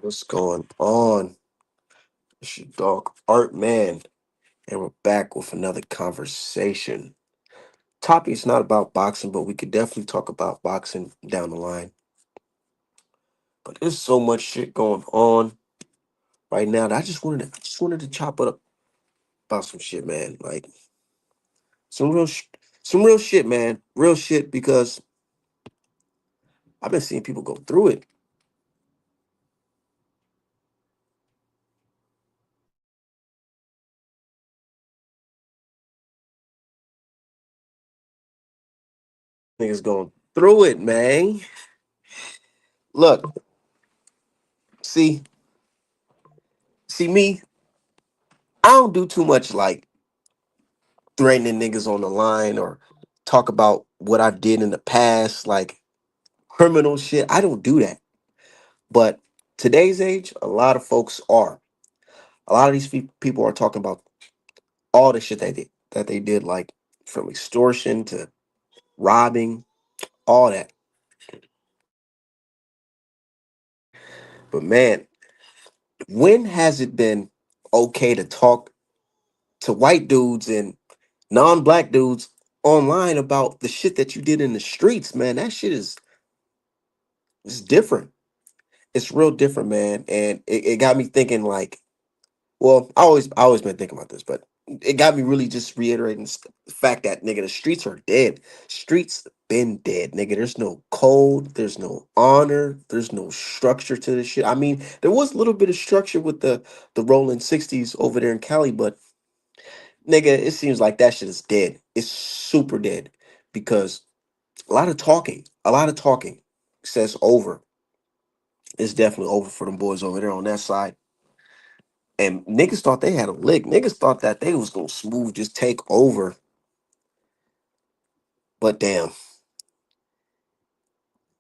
What's going on? It's your dog Art Man, and we're back with another conversation. Topic is not about boxing, but we could definitely talk about boxing down the line. But there's so much shit going on right now that I just wanted to chop it up about some shit, man. Like some some real shit, man. Real shit because I've been seeing people go through it. Niggas going through it, man. Look, see, see me. I don't do too much like threatening niggas on the line or talk about what I did in the past, like criminal shit. I don't do that. But today's age, a lot of folks are. A lot of these people are talking about all the shit they did, like from extortion to robbing, all that. But man, when has it been okay to talk to white dudes and non-black dudes online about the shit that you did in the streets, man? That shit is different. It's real different, man. And it got me thinking like, well, I always been thinking about this, but it got me really just reiterating the fact that nigga, the streets are dead. Streets been dead, nigga. There's no code, there's no honor, there's no structure to this shit. I mean, there was a little bit of structure with the rolling 60s over there in Cali, but nigga, it seems like that shit is dead. It's super dead because a lot of talking says over. It's definitely over for them boys over there on that side. And niggas thought they had a lick. Niggas thought that they was gonna smooth just take over. But damn,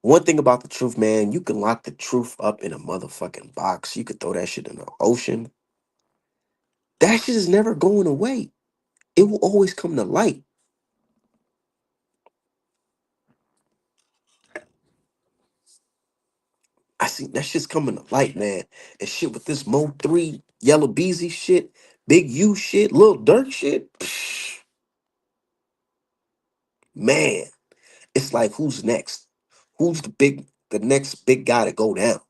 one thing about the truth, man, you can lock the truth up in a motherfucking box. You could throw that shit in the ocean. That shit is never going away. It will always come to light. I see that shit's coming to light, man. And shit with this Mo 3, Yellow Beezy shit, Big U shit, Lil Durk shit. Psh, man, it's like who's next? Who's the next big guy to go down?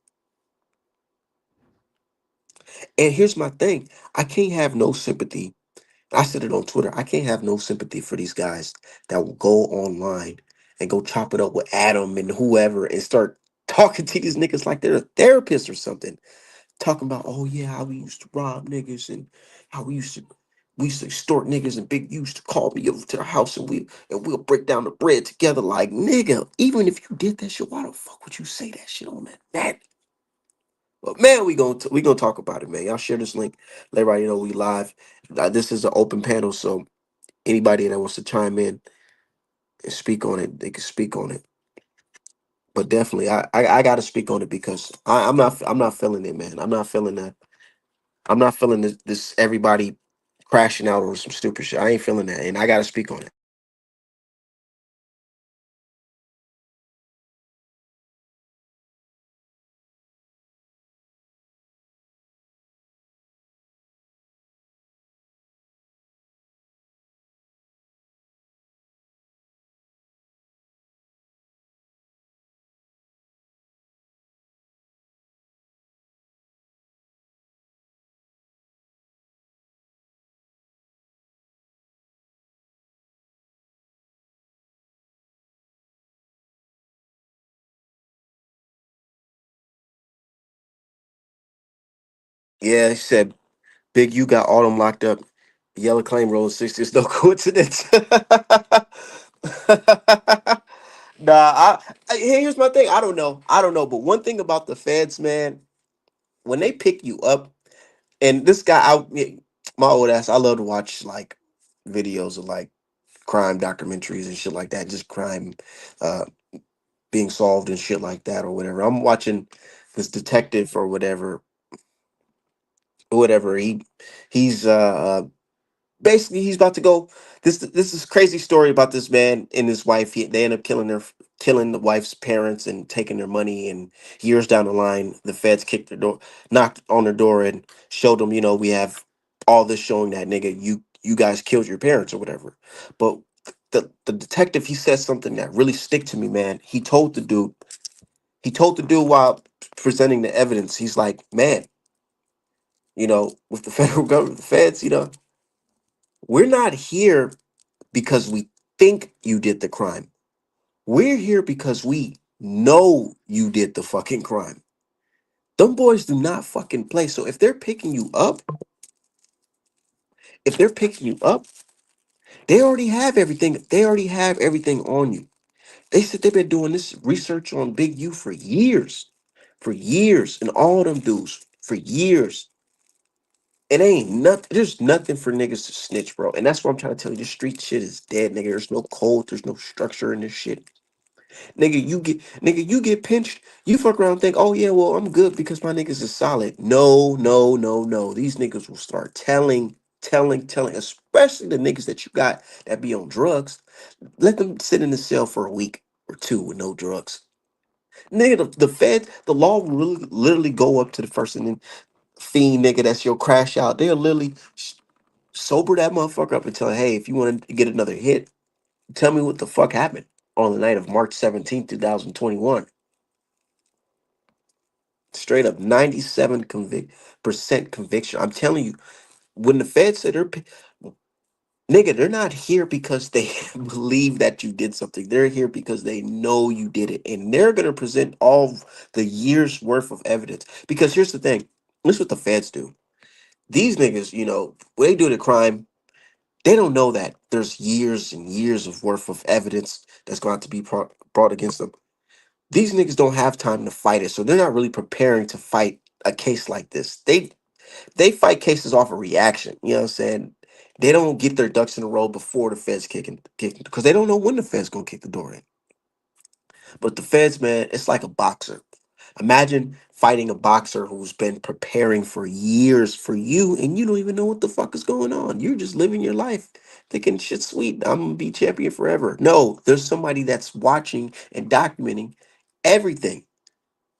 And here's my thing. I can't have no sympathy. I said it on Twitter. I can't have no sympathy for these guys that will go online and go chop it up with Adam and whoever and start talking to these niggas like they're a therapist or something. Talking about, oh yeah, how we used to rob niggas and how we used to extort niggas and Big used to call me over to the house and we'll break down the bread together. Like nigga, even if you did that shit, why the fuck would you say that shit on that? But man, we gonna talk about it, man. Y'all share this link. Let everybody know we live. This is an open panel, so anybody that wants to chime in and speak on it, they can speak on it. But definitely, I got to speak on it because I'm not feeling it, man. I'm not feeling that. I'm not feeling this everybody crashing out over some stupid shit. I ain't feeling that, and I got to speak on it. Yeah, he said Big U got all them locked up. Yellow claim roll 60 is no coincidence. Here's my thing. I don't know. I don't know. But one thing about the feds, man, when they pick you up, and this guy, my old ass, I love to watch like videos of like crime documentaries and shit like that, just crime uh, being solved and shit like that or whatever. I'm watching this detective or whatever. He's Basically he's about to go. This is crazy story about this man and his wife. They end up killing the wife's parents and taking their money. And years down the line, the feds kicked their door, knocked on their door, and showed them, we have all this showing that nigga, you guys killed your parents or whatever. But the detective, he said something that really stick to me, man. He told the dude while presenting the evidence, he's like, man, with the federal government, the feds, we're not here because we think you did the crime. We're here because we know you did the fucking crime. Them boys do not fucking play. So if they're picking you up, they already have everything. They already have everything on you. They said they've been doing this research on Big U for years, and all them dudes for years. It ain't nothing. There's nothing for niggas to snitch, bro. And that's what I'm trying to tell you. This street shit is dead, nigga. There's no code. There's no structure in this shit. Nigga, you get pinched. You fuck around and think, oh yeah, well, I'm good because my niggas is solid. No, no, no, no. These niggas will start telling, especially the niggas that you got that be on drugs. Let them sit in the cell for a week or two with no drugs. Nigga, the law will literally go up to the first and then fiend nigga that's your crash out. They'll literally sober that motherfucker up and tell him, hey, if you want to get another hit, tell me what the fuck happened on the night of March 17th, 2021. Straight up 97 percent conviction. I'm telling you, when the feds said nigga, they're not here because they believe that you did something. They're here because they know you did it. And they're gonna present all the years worth of evidence. Because here's the thing, this is what the feds do. These niggas, when they do the crime, they don't know that there's years and years of worth of evidence that's going to be brought against them. These niggas don't have time to fight it, so they're not really preparing to fight a case like this. They fight cases off a reaction. You know what I'm saying? They don't get their ducks in a row before the feds kicking because they don't know when the feds gonna kick the door in. But the feds, man, it's like a boxer. Imagine fighting a boxer who's been preparing for years for you, and you don't even know what the fuck is going on. You're just living your life, thinking shit sweet. I'm gonna be champion forever. No, there's somebody that's watching and documenting everything,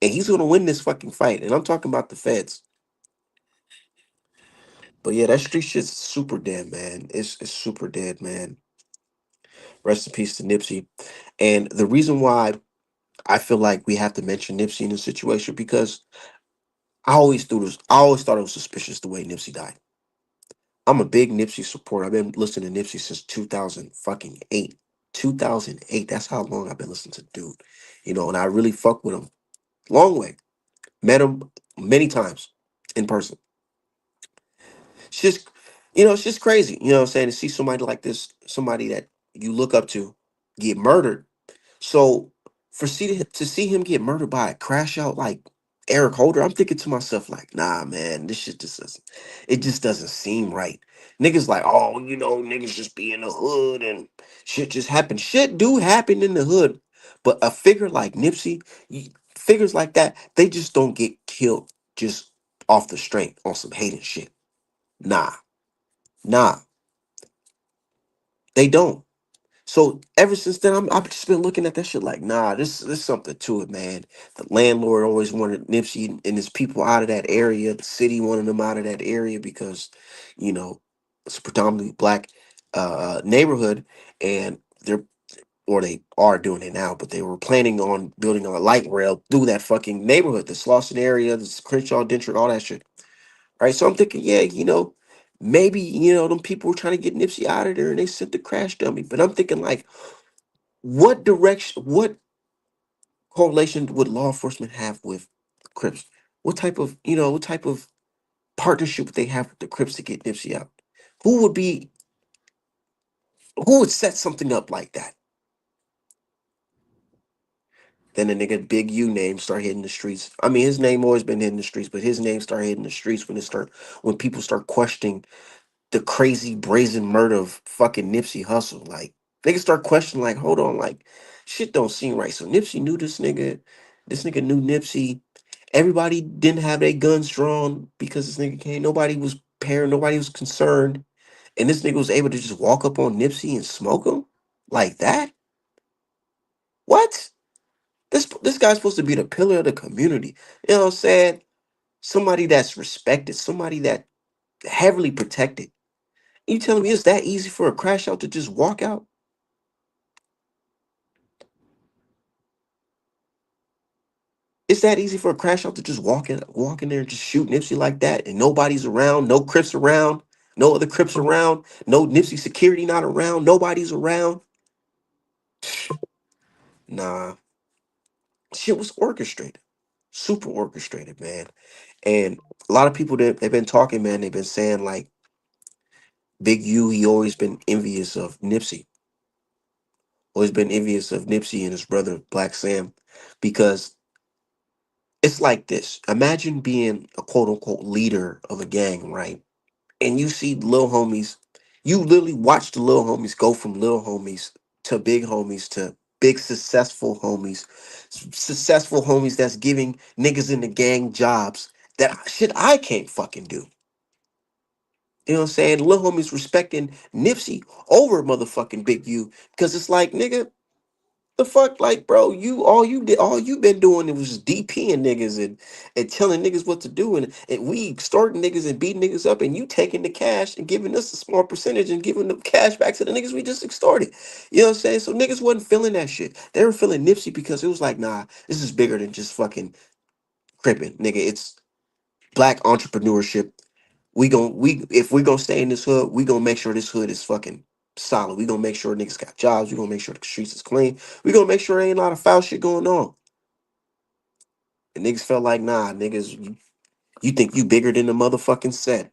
and he's gonna win this fucking fight. And I'm talking about the feds. But yeah, that street shit's super dead, man. It's super dead, man. Rest in peace to Nipsey. And the reason why I feel like we have to mention Nipsey in this situation because I always thought it was suspicious the way Nipsey died. I'm a big Nipsey supporter. I've been listening to Nipsey since 2000 fucking 8. 2008. That's how long I've been listening to the dude. And I really fuck with him. Long way. Met him many times in person. It's just, it's just crazy. You know what I'm saying? To see somebody like this, somebody that you look up to, get murdered. So to see him get murdered by a crash out like Eric Holder, I'm thinking to myself like, nah, man, this shit just doesn't seem right. Niggas like, oh, niggas just be in the hood and shit just happen. Shit do happen in the hood, but a figure like Nipsey, figures like that, they just don't get killed just off the strength on some hating shit. Nah, nah, they don't. So ever since then, I've just been looking at that shit like, nah, this something to it, man. The landlord always wanted Nipsey and his people out of that area. The city wanted them out of that area because, you know, it's a predominantly black neighborhood, and they are doing it now, but they were planning on building a light rail through that fucking neighborhood, the Slauson area, the Crenshaw District, all that shit. Right? So I'm thinking, yeah, maybe, them people were trying to get Nipsey out of there and they sent the crash dummy. But I'm thinking like, what correlation would law enforcement have with Crips? What type of partnership would they have with the Crips to get Nipsey out? Who would be who would set something up like that? Then the nigga Big U name start hitting the streets. I mean, his name always been hitting the streets, but his name start hitting the streets when people start questioning the crazy brazen murder of fucking Nipsey Hussle. Like they can start questioning, like, hold on, like shit don't seem right. So Nipsey knew this nigga. This nigga knew Nipsey. Everybody didn't have their guns drawn because this nigga came. Nobody was paranoid. Nobody was concerned. And this nigga was able to just walk up on Nipsey and smoke him like that. What? This guy's supposed to be the pillar of the community. You know what I'm saying? Somebody that's respected, somebody that heavily protected. You telling me it's that easy for a crash out to just walk out? It's that easy for a crash out to just walk in there and just shoot Nipsey like that, and nobody's around, no Crips around, no other Crips around, no Nipsey security not around, nobody's around. Nah, shit was orchestrated, super orchestrated, man. And a lot of people that they've been talking, man, they've been saying like Big U, he always been envious of Nipsey, always been envious of Nipsey and his brother Black Sam, because it's like this. Imagine being a quote unquote leader of a gang, right? And you see little homies, you literally watch the little homies go from little homies to big successful homies, successful homies that's giving niggas in the gang jobs that shit I can't fucking do. You know what I'm saying? Little homies respecting Nipsey over motherfucking Big U, because it's like, nigga, the fuck, like, bro, all you been doing, it was just DPing niggas and telling niggas what to do, and we extorting niggas and beating niggas up, and you taking the cash and giving us a small percentage and giving the cash back to the niggas we just extorted. You know what I'm saying? So niggas wasn't feeling that shit. They were feeling Nipsey because it was like, nah, this is bigger than just fucking crippin', nigga. It's black entrepreneurship. We if we gonna stay in this hood, we gonna make sure this hood is fucking solid. We gonna make sure niggas got jobs. We gonna make sure the streets is clean. We gonna make sure there ain't a lot of foul shit going on. And niggas felt like, nah, niggas, you think you bigger than the motherfucking set.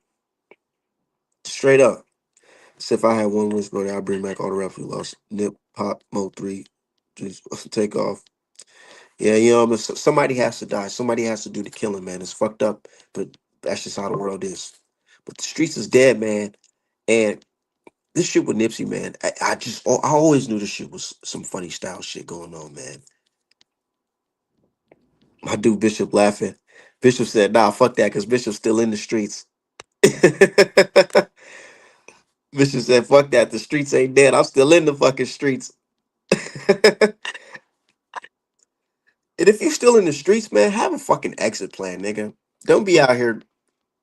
Straight up. So if I had one wish, brother, I'd bring back all the rappers we lost. Nip, Pop, Mo 3, just take off. Yeah, you know, somebody has to die. Somebody has to do the killing, man. It's fucked up, but that's just how the world is. But the streets is dead, man. And this shit with Nipsey, man, I always knew this shit was some funny style shit going on, man. My dude Bishop laughing. Bishop said, nah, fuck that, because Bishop's still in the streets. Bishop said, fuck that, the streets ain't dead. I'm still in the fucking streets. And if you're still in the streets, man, have a fucking exit plan, nigga. Don't be out here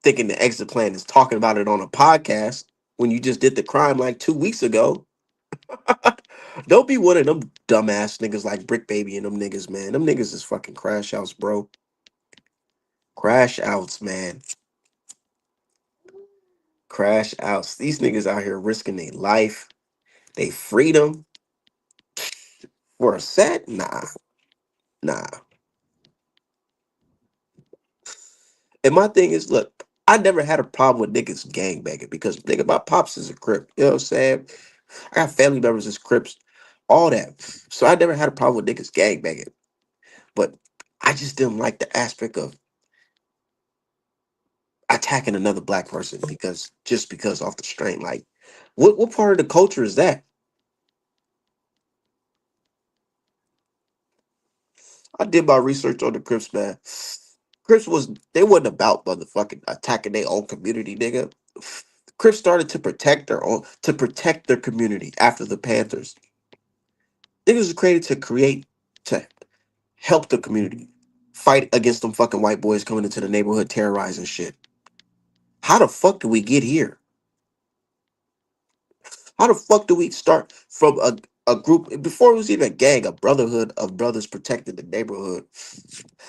thinking the exit plan is talking about it on a podcast when you just did the crime like 2 weeks ago. Don't be one of them dumbass niggas like Brick Baby and them niggas, man. Them niggas is fucking crash outs, bro. Crash outs, man. Crash outs. These niggas out here risking their life, they freedom for a set? Nah, nah. And my thing is, look, I never had a problem with niggas gangbanging because nigga, my pops is a crip. You know what I'm saying? I got family members as crips, all that. So I never had a problem with niggas gangbanging. But I just didn't like the aspect of attacking another black person because just because off the strain. Like, what part of the culture is that? I did my research on the Crips, man. Crips they wasn't about motherfucking attacking their own community, nigga. Crips started to protect their community after the Panthers. Niggas was created to help the community fight against them fucking white boys coming into the neighborhood terrorizing shit. How the fuck do we get here? How the fuck do we start from a group before it was even a gang, a brotherhood of brothers protecting the neighborhood?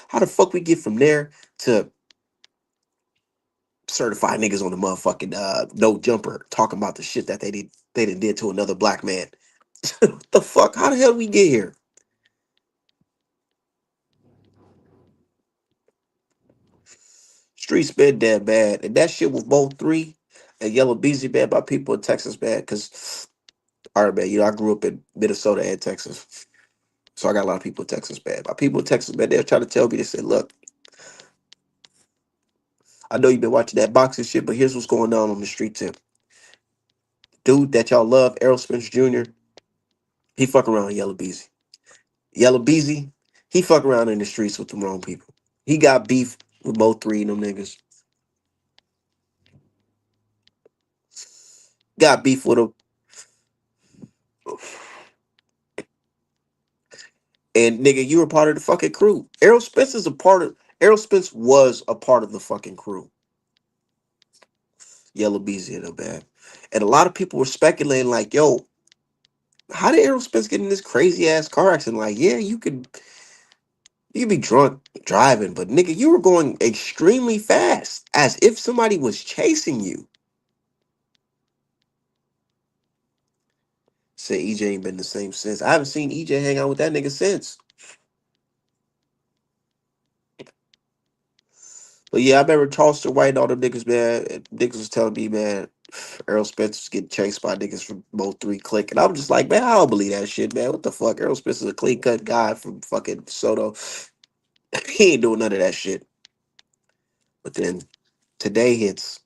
How the fuck we get from there to certified niggas on the motherfucking no jumper talking about the shit that they did to another black man? What the fuck? How the hell we get here? Streets been dead bad, and that shit was both three and Yellow Beezy bad by people in Texas bad. Cause all right, man, you know I grew up in Minnesota and Texas, so I got a lot of people in Texas bad. My people in Texas bad, they're trying to tell me, they said, look, I know you've been watching that boxing shit, but here's what's going on the street tip. Dude that y'all love, Errol Spence Jr., he fuck around with Yellow Beezy. Yellow Beezy, he fuck around in the streets with the wrong people. He got beef with both three of them niggas. got beef with him, and nigga, you were part of the fucking crew. Errol Spence is a part of. Errol Spence was a part of the fucking crew. Yellow Beezy in a bad. And a lot of people were speculating, like, yo, how did Errol Spence get in this crazy ass car accident? Like, yeah, you could be drunk driving, but nigga, you were going extremely fast, as if somebody was chasing you. Said EJ ain't been the same since. I haven't seen EJ hang out with that nigga since. But yeah, I remember Charleston White and all them niggas, man. And niggas was telling me, man, Errol Spence was getting chased by niggas from both three click. And I'm just like, man, I don't believe that shit, man. What the fuck? Errol Spence is a clean cut guy from fucking Soto. He ain't doing none of that shit. But then today hits,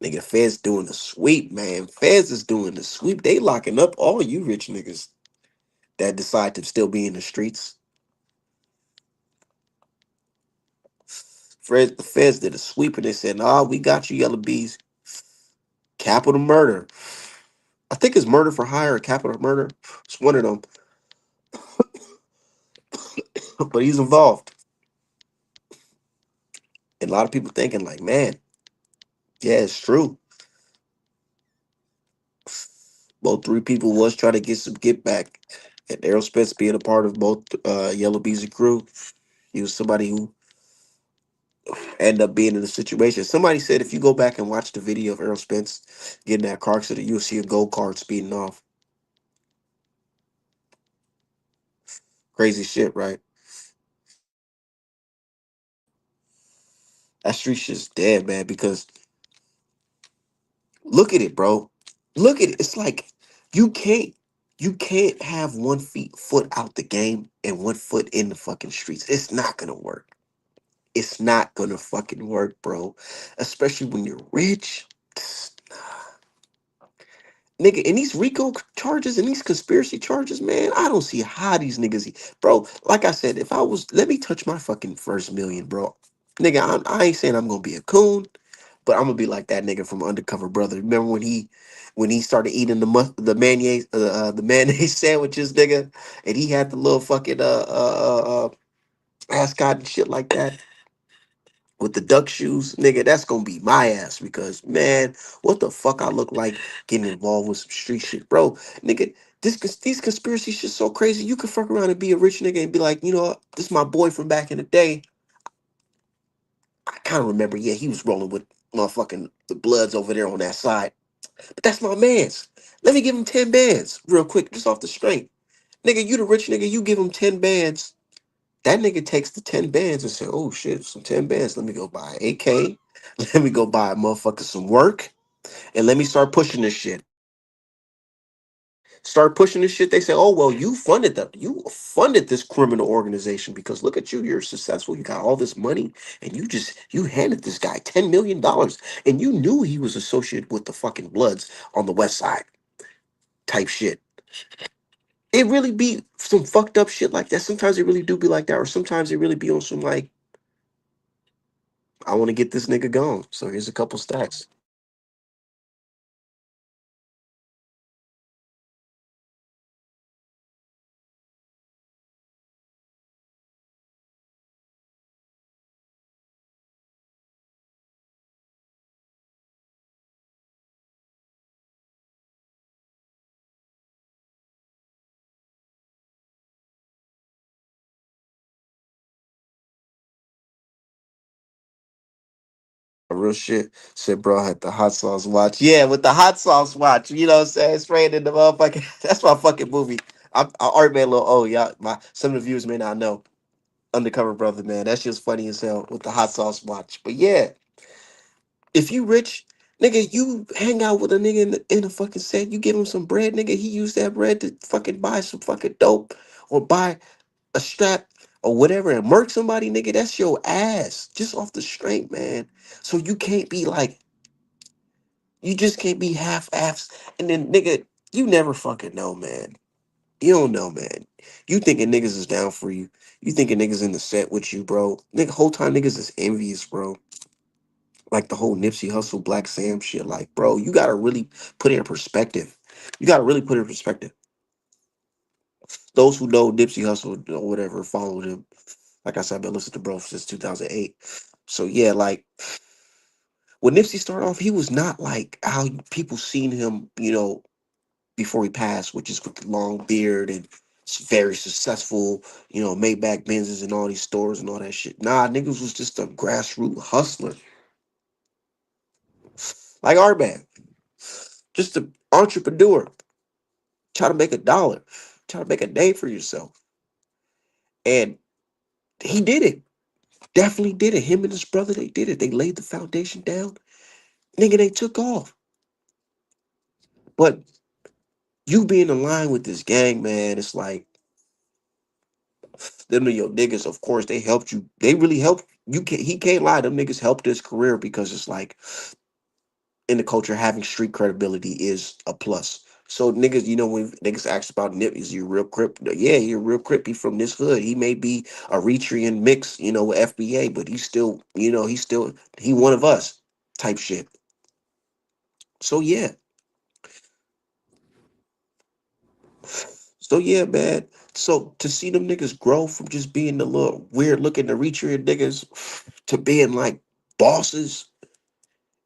nigga, Feds doing the sweep, man. Feds is doing the sweep. They locking up all you rich niggas that decide to still be in the streets. The Feds did a sweep and they said, nah, we got you, Yellow Bees. Capital murder. I think it's murder for hire or capital murder. It's one of them. But he's involved. And a lot of people thinking, like, man, yeah, it's true. Both three people was trying to get some get back. And Errol Spence being a part of both Yellow Bees crew, he was somebody who ended up being in the situation. Somebody said if you go back and watch the video of Errol Spence getting that car accident, you'll see a gold card speeding off. Crazy shit, right? That street shit's dead, man, because look at it, bro. Look at it. It's like you can't you can't have foot out the game and one foot in the fucking streets. It's not gonna work. It's not gonna fucking work, bro. Especially when you're rich. Nigga, and these RICO charges and these conspiracy charges, man, I don't see how these niggas, bro. Like I said, if I was, let me touch my fucking first million, bro. Nigga, I ain't saying I'm gonna be a coon, but I'm gonna be like that nigga from Undercover Brother. Remember when he started eating the mayonnaise sandwiches, nigga, and he had the little fucking ascot and shit like that with the duck shoes, nigga, that's gonna be my ass because man, what the fuck I look like getting involved with some street shit, bro, nigga. These conspiracy shit so crazy. You could fuck around and be a rich nigga and be like, you know what, this is my boy from back in the day. I kind of remember, yeah, he was rolling with motherfucking the Bloods over there on that side, but that's my man's. Let me give him 10 bands real quick, just off the strength. Nigga, you the rich nigga, you give him 10 bands. That nigga takes the 10 bands and say, oh shit, some 10 bands. Let me go buy AK. Let me go buy a motherfucker some work. And let me start pushing this shit. Start pushing this shit. They say, oh well, you funded this criminal organization because look at you, you're successful, you got all this money, and you handed this guy $10 million and you knew he was associated with the fucking Bloods on the west side type shit. It really be some fucked up shit like that. Sometimes it really do be like that, or sometimes it really be on some like, I want to get this nigga gone. So here's a couple stacks. Real shit. Said bro had the hot sauce watch. Yeah, with the hot sauce watch. You know what I'm saying? Spraying in the motherfucking that's my fucking movie. I already made a little y'all some of the viewers may not know. Undercover Brother, man. That shit's funny as hell with the hot sauce watch. But yeah, if you rich, nigga, you hang out with a nigga in a fucking set, you give him some bread, nigga. He used that bread to fucking buy some fucking dope or buy a strap or whatever and murk somebody, nigga. That's your ass. Just off the strength, man. So you can't be like, you just can't be half-assed. And then, nigga, you never fucking know, man. You don't know, man. You thinking niggas is down for you. You thinking niggas in the set with you, bro. Nigga, whole time niggas is envious, bro. Like the whole Nipsey Hustle Black Sam shit. Like, bro, you gotta really put it in perspective. You gotta really put it in perspective. Those who know Nipsey Hustle or whatever followed him. Like I said, I've been listening to bro since 2008. So yeah, like when Nipsey started off, he was not like how people seen him, before he passed, which is with the long beard and very successful, Maybach Benzes and all these stores and all that shit. Nah, niggas was just a grassroots hustler, like our man, just an entrepreneur, try to make a dollar, try to make a name for yourself, and he did it. Definitely did it. Him and his brother, they did it. They laid the foundation down. Nigga, they took off. But you being aligned with this gang, man, it's like them are your niggas. Of course, they helped you. They really helped. You can't. He can't lie. Them niggas helped his career because it's like in the culture, having street credibility is a plus. So niggas, when niggas ask about Nip, is you real crip? Yeah, you're real crip. He from this hood. He may be a Retrian mix, with FBA, but he's still, he one of us type shit. So yeah, man. So to see them niggas grow from just being the little weird looking Eritrean niggas to being like bosses,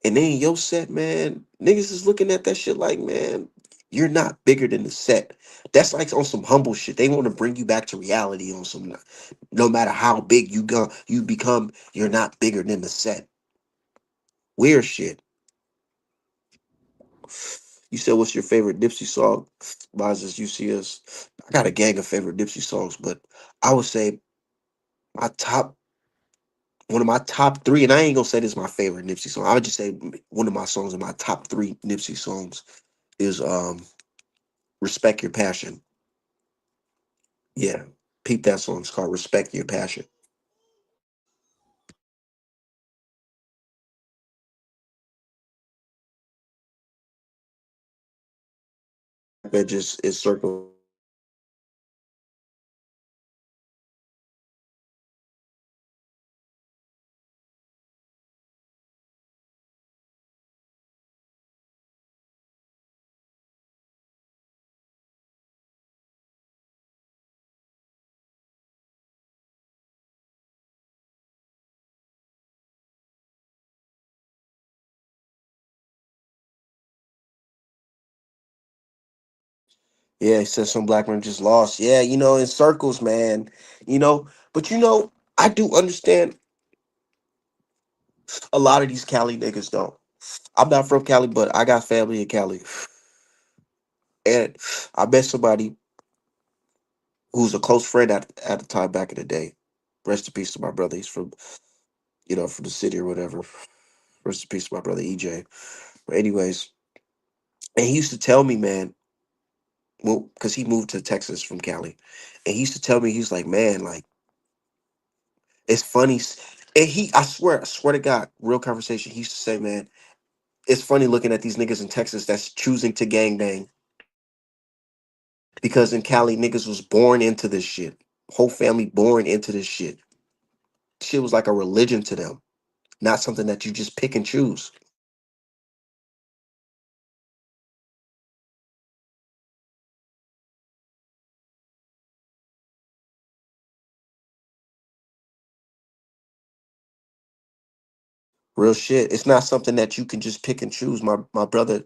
and then your set, man, niggas is looking at that shit like, man, you're not bigger than the set. That's like on some humble shit. They want to bring you back to reality on some. No matter how big you become, you're not bigger than the set. Weird shit. You said, what's your favorite Nipsey song? Mine's is You See Us. I got a gang of favorite Nipsey songs, but I would say my top, one of my top three, and I ain't gonna say this is my favorite Nipsey song. I would just say one of my songs in my top three Nipsey songs is Respect Your Passion. Yeah. Peep that song. It's called Respect Your Passion. That just is circle. Yeah, he said some black men just lost. Yeah, in circles, man. But I do understand a lot of these Cali niggas don't. I'm not from Cali, but I got family in Cali. And I met somebody who's a close friend at the time back in the day. Rest in peace to my brother. He's from the city or whatever. Rest in peace to my brother EJ. But anyways, and he used to tell me, man, well, because he moved to Texas from Cali. And he used to tell me, he's like, man, like, it's funny. And I swear to God, real conversation. He used to say, man, it's funny looking at these niggas in Texas that's choosing to gangbang because in Cali, niggas was born into this shit. Whole family born into this shit. Shit was like a religion to them, not something that you just pick and choose. Real shit. It's not something that you can just pick and choose. My brother,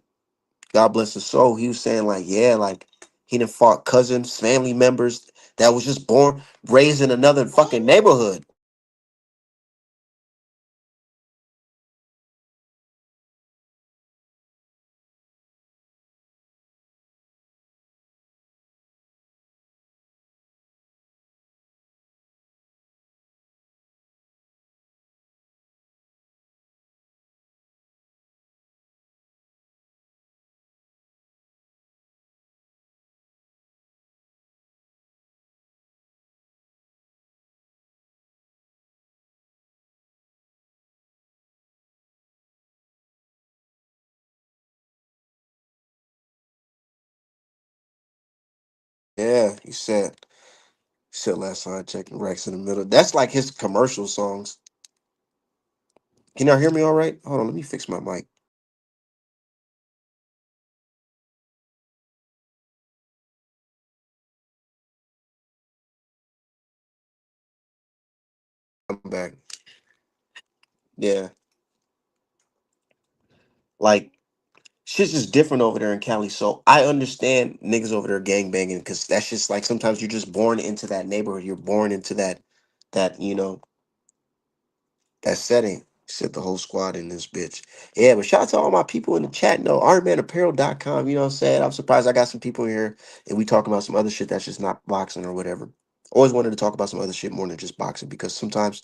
God bless his soul, he was saying like, yeah, like he done fought cousins, family members that was just born, raised in another fucking neighborhood. Yeah, he said last time I checked Rex in the middle. That's like his commercial songs. Can y'all hear me all right? Hold on, let me fix my mic. I'm back. Yeah, like shit's just different over there in Cali. So I understand niggas over there gang banging because that's just like sometimes you're just born into that neighborhood. You're born into that that setting. Set the whole squad in this bitch. Yeah, but shout out to all my people in the chat. No, ironmanapparel.com. You know what I'm saying? I'm surprised I got some people here and we talking about some other shit that's just not boxing or whatever. Always wanted to talk about some other shit more than just boxing because sometimes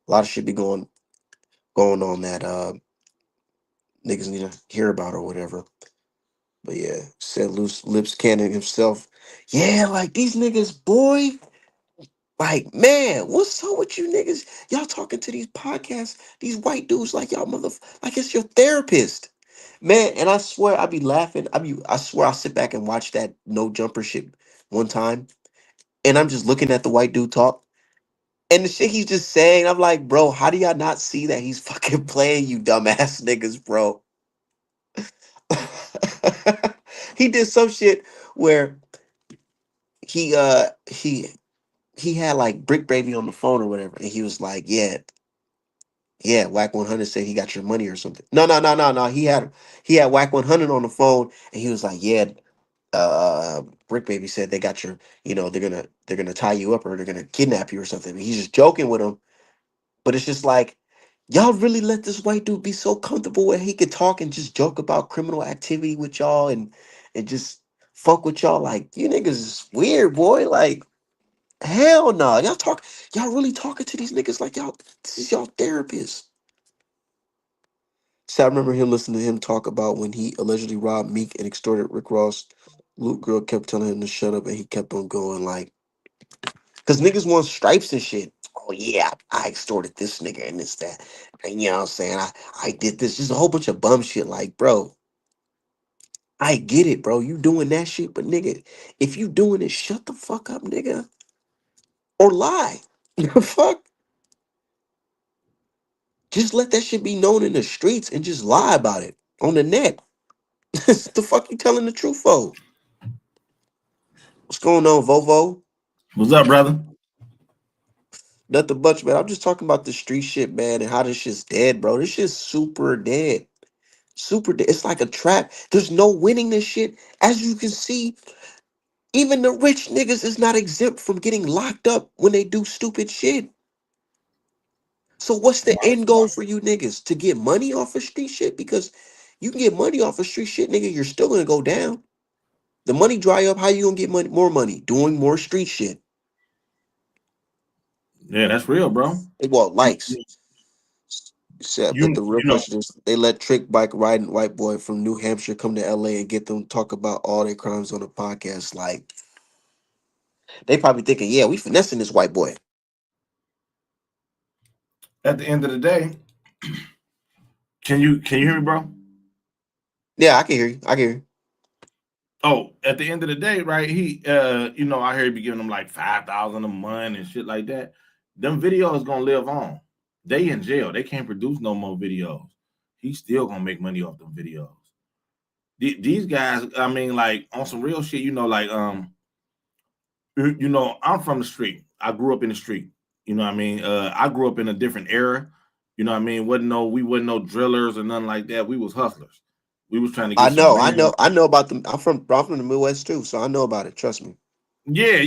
a lot of shit be going on that niggas need to hear about or whatever. But yeah, said loose lips cannon himself. Yeah, like these niggas, boy. Like, man, what's up with you niggas? Y'all talking to these podcasts, these white dudes like y'all like it's your therapist. Man, and I swear I be laughing. I swear I sit back and watch that no jumper shit one time, and I'm just looking at the white dude talk. And the shit he's just saying, I'm like, bro, how do y'all not see that he's fucking playing you dumbass niggas, bro? He did some shit where he he had like Brick Baby on the phone or whatever, and he was like, yeah, Whack 100 said he got your money or something. No. He had Whack 100 on the phone, and he was like, yeah, Brick Baby said they got your, they're gonna tie you up or they're gonna kidnap you or something. He's just joking with him, but it's just like, y'all really let this white dude be so comfortable where he could talk and just joke about criminal activity with y'all and just fuck with y'all. Like, you niggas is weird, boy. Like, hell no. Y'all really talking to these niggas like y'all, this is y'all therapist. So I remember him listening to him talk about when he allegedly robbed Meek and extorted Rick Ross. Luke Girl kept telling him to shut up and he kept on going like, cause niggas want stripes and shit. Oh yeah, I extorted this nigga and this, that. And you know what I'm saying? I did this. Just a whole bunch of bum shit. Like, bro, I get it, bro. You doing that shit, but nigga, if you doing it, shut the fuck up, nigga. Or lie. The fuck? Just let that shit be known in the streets and just lie about it on the net. The fuck you telling the truth for? What's going on, Vovo? What's up, brother? Nothing much, man. I'm just talking about the street shit, man, and how this shit's dead, bro. This shit's super dead. Super dead. It's like a trap. There's no winning this shit. As you can see, even the rich niggas is not exempt from getting locked up when they do stupid shit. So what's the end goal for you niggas? To get money off of street shit? Because you can get money off of street shit, nigga, you're still gonna go down. The money dry up, how you gonna get money more money? Doing more street shit. Yeah, that's real, bro. They want You, likes. Said, but you, the real you know, question is, they let trick bike riding white boy from New Hampshire come to LA and get them talk about all their crimes on a podcast. Like they probably thinking, yeah, we finessing this white boy. at the end of the day, can you hear me, bro? Yeah, I can hear you. I can hear you. Oh, at the end of the day, right? I hear he be giving them like 5,000 a month and shit like that. Them videos gonna live on. They in jail. They can't produce no more videos. He's still gonna make money off them videos. These guys, I mean, like on some real shit, I'm from the street. I grew up in the street. You know what I mean? I grew up in a different era. You know what I mean? We wasn't no drillers or nothing like that. We was hustlers. We was trying to I get some know, I rims. know, I know about them. I'm from the Midwest too, so I know about it. Trust me. Yeah,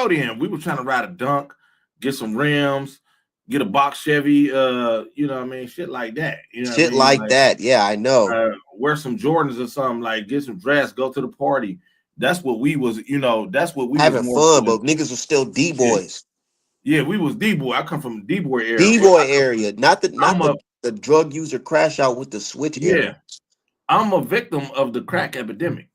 them. We were trying to ride a dunk, get some rims, get a box Chevy, you know what I mean? Shit like that. You know what I Shit mean? like Like that. Yeah, I know. wear some Jordans or something, like get some dress, go to the party. That's what we was Having more fun, so but into. niggas are still D Yeah. boys. Yeah, we was D boy. I come from the D boy era. D Or boy I come from area, not the I'm not a the the drug user crash out with the switch era. yeah, I'm a victim of the crack epidemic.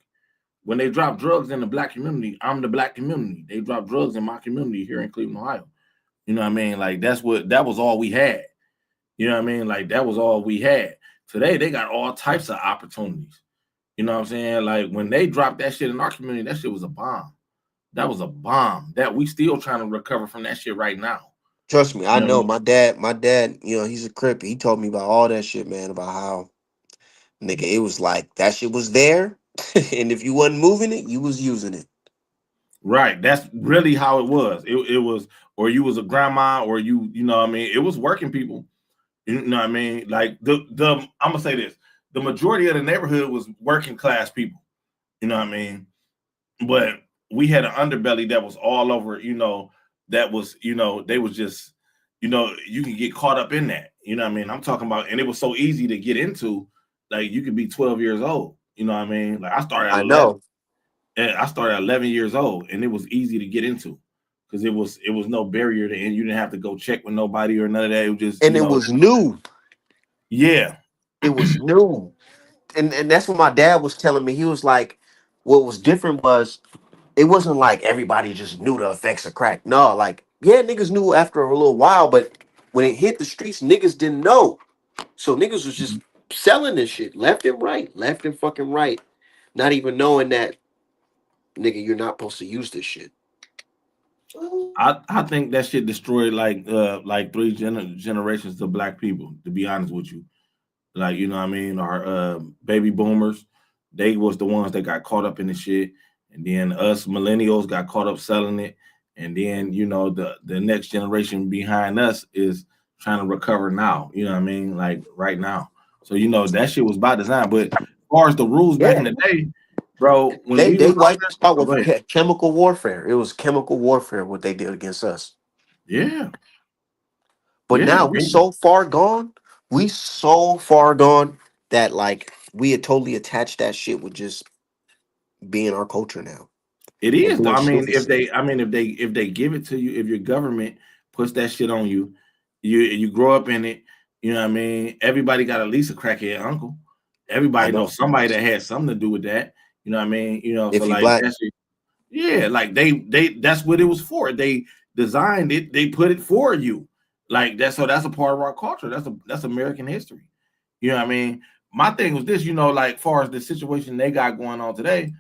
When they drop drugs in the black community, I'm the black community. They drop drugs in my community here in Cleveland, Ohio. You know what I mean? Like that was all we had. You know what I mean? Like that was all we had. Today they got all types of opportunities. You know what I'm saying? Like when they dropped that shit in our community, that shit was a bomb. That was a bomb. That we still trying to recover from that shit right now. Trust me, I You know what I know mean? my dad, he's a crip. He told me about all that shit, man, about how nigga, it was like that shit was there, and if you wasn't moving it, you was using it. Right. That's really how it was. It was, or you was a grandma, or you know what I mean? It was working people. You know what I mean? Like the I'm gonna say this. The majority of the neighborhood was working class people. You know what I mean? But we had an underbelly that was all over, that was, they was just, you can get caught up in that. You know what I mean? I'm talking about, and it was so easy to get into, like you could be 12 years old. You know what I mean? Like I started at I 11. know, And I started at 11 years old, and it was easy to get into because it was no barrier to, and you didn't have to go check with nobody or none of that. It was just, and it was new. yeah. It was new, and that's what my dad was telling me. He was like, what was different was it wasn't like everybody just knew the effects of crack. No, like yeah, niggas knew after a little while, but when it hit the streets, niggas didn't know. So niggas was just selling this shit left and fucking right, not even knowing that nigga, you're not supposed to use this shit. I think that shit destroyed like three generations of black people. To be honest with you, like you know what I mean, our baby boomers, they was the ones that got caught up in the shit, and then us millennials got caught up selling it, and then the next generation behind us is trying to recover now. You know what I mean, like right now. So that shit was by design. But as far as the rules back in Yeah, the day, bro, when they we was they out wiped us out there, oh, go with ahead. chemical warfare. It was chemical warfare what they did against us. Yeah, But yeah, now we so far gone. We so far gone that like we had totally attached that shit with just being our culture now it and is. doing I mean, stupid if shit. they, I mean, if they give it to you, if your government puts that shit on you, you grow up in it. You know what I mean? Everybody got at least a crackhead uncle. I Everybody know. knows somebody that had something to do with that. You know what I mean? So If you like black, that's it. Yeah, like they that's what it was for. They designed it. They put it for you. Like that's so that's a part of our culture. That's American history. You know what I mean? My thing was this, like far as the situation they got going on today,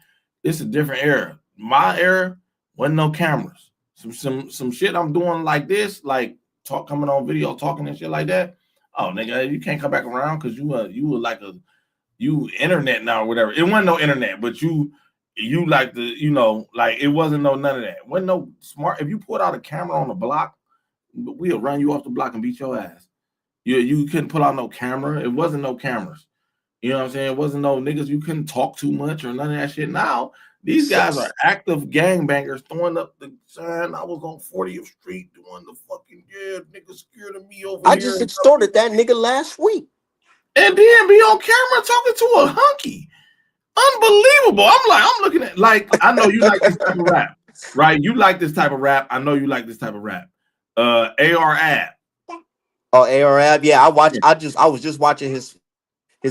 it's a different era. My era wasn't no cameras. Some shit I'm doing like this, like coming on video, talking and shit like that. Oh nigga, you can't come back around because you were like you internet now or whatever. It wasn't no internet, but you like like it wasn't no none of that. Wasn't no smart. If you put out a camera on the block, we'll run you off the block and beat your ass. You couldn't pull out no camera. It wasn't no cameras. You know what I'm saying? It wasn't no niggas. You couldn't talk too much or none of that shit. Now these guys are active gangbangers throwing up the sign. I was on 40th Street doing the fucking niggas scared of me over I here, just extorted that nigga last week. and then be on camera talking to a hunky. Unbelievable. I'm looking at like I know you like this type of rap, right? You like this type of rap. I know you like this type of rap. AR Ab. Oh, ARAB, yeah, I was just watching his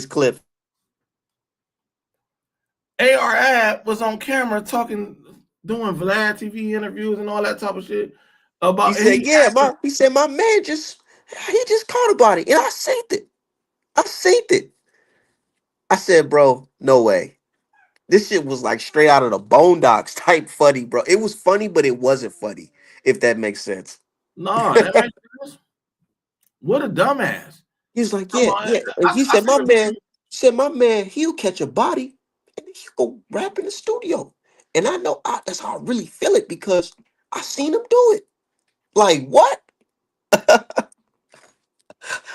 clip. AR Ab was on camera talking, doing Vlad TV interviews and all that type of shit He about and said, he yeah, active. he said my man just caught about it, and I seen it. I seen it. I said, bro, no way. This shit was like straight out of the Boondocks type funny, bro. It was funny, but it wasn't funny, if that makes sense. No, that makes sense. What a dumbass. He was like, Come yeah, on, yeah. And he I said, see the video. my man, he'll catch a body and then he'll go rap in the studio. And I know that's how I really feel it because I seen him do it. Like, what?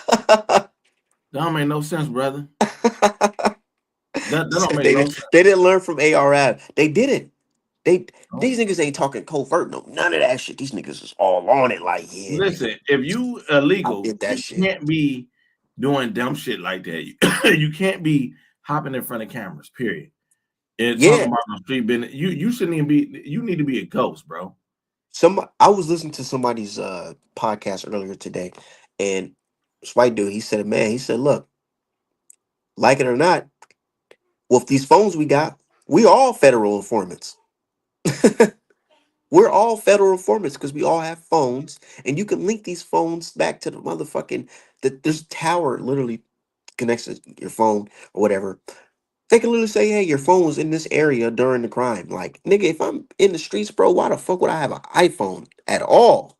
That don't make no sense, brother. That He don't said make no sense. they didn't learn from ARF. They didn't. No. These niggas ain't talking covert, no, none of that shit. These niggas is all on it, like, yeah, nigga, Listen, if you I illegal, did that you shit. can't be doing dumb shit like that. You can't be hopping in front of cameras. Period. And talking Yeah. about no street business. You shouldn't even be. You need to be a ghost, bro. I was listening to somebody's podcast earlier today, and this white dude, he said, man, he said, look, like it or not, with these phones we got, we all federal informants. We're all federal informants because we all have phones, and you can link these phones back to the motherfucking there's a tower literally connects to your phone or whatever. They can literally say, hey, your phone was in this area during the crime. Like, nigga, if I'm in the streets, bro, why the fuck would I have an iPhone at all?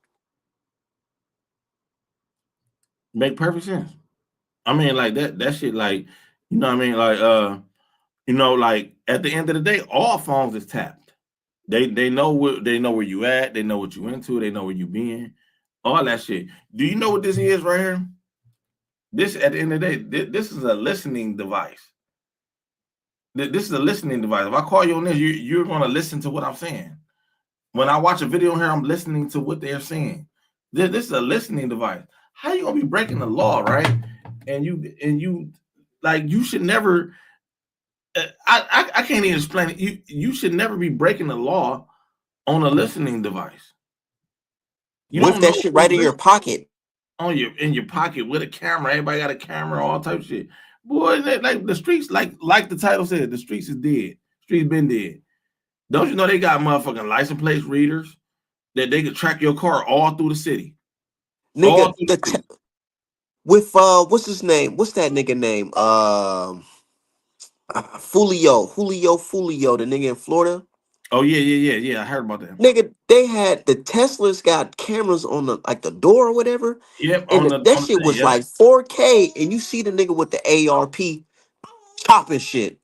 Make perfect sense. I mean, like that shit, like, you know what I mean? Like, like at the end of the day, all phones is tapped. They know where you at, they know what you into, they know where you been, all that shit. Do you know what this is right here? This at the end of the day, this is a listening device. This is a listening device. If I call you on this, you're gonna listen to what I'm saying. When I watch a video here, I'm listening to what they're saying. This is a listening device. How you gonna be breaking the law, right? And you like you should never. I can't even explain it. You should never be breaking the law on a listening device. You With don't that know shit who's right in your listening pocket. on your in your pocket with a camera. Everybody got a camera, all type of shit. Boy, like the streets, like the title said, the streets is dead. Streets been dead. Don't you know they got motherfucking license plate readers that they could track your car all through the city, all Nigga, through the city. with what's his name? What's that nigga name? Fulio, the nigga in Florida. Oh yeah. I heard about that. Nigga, they had the Teslas got cameras on the like the door or whatever, Yep, and that on the shit thing. was Yep. like 4K, and you see the nigga with the ARP chopping shit.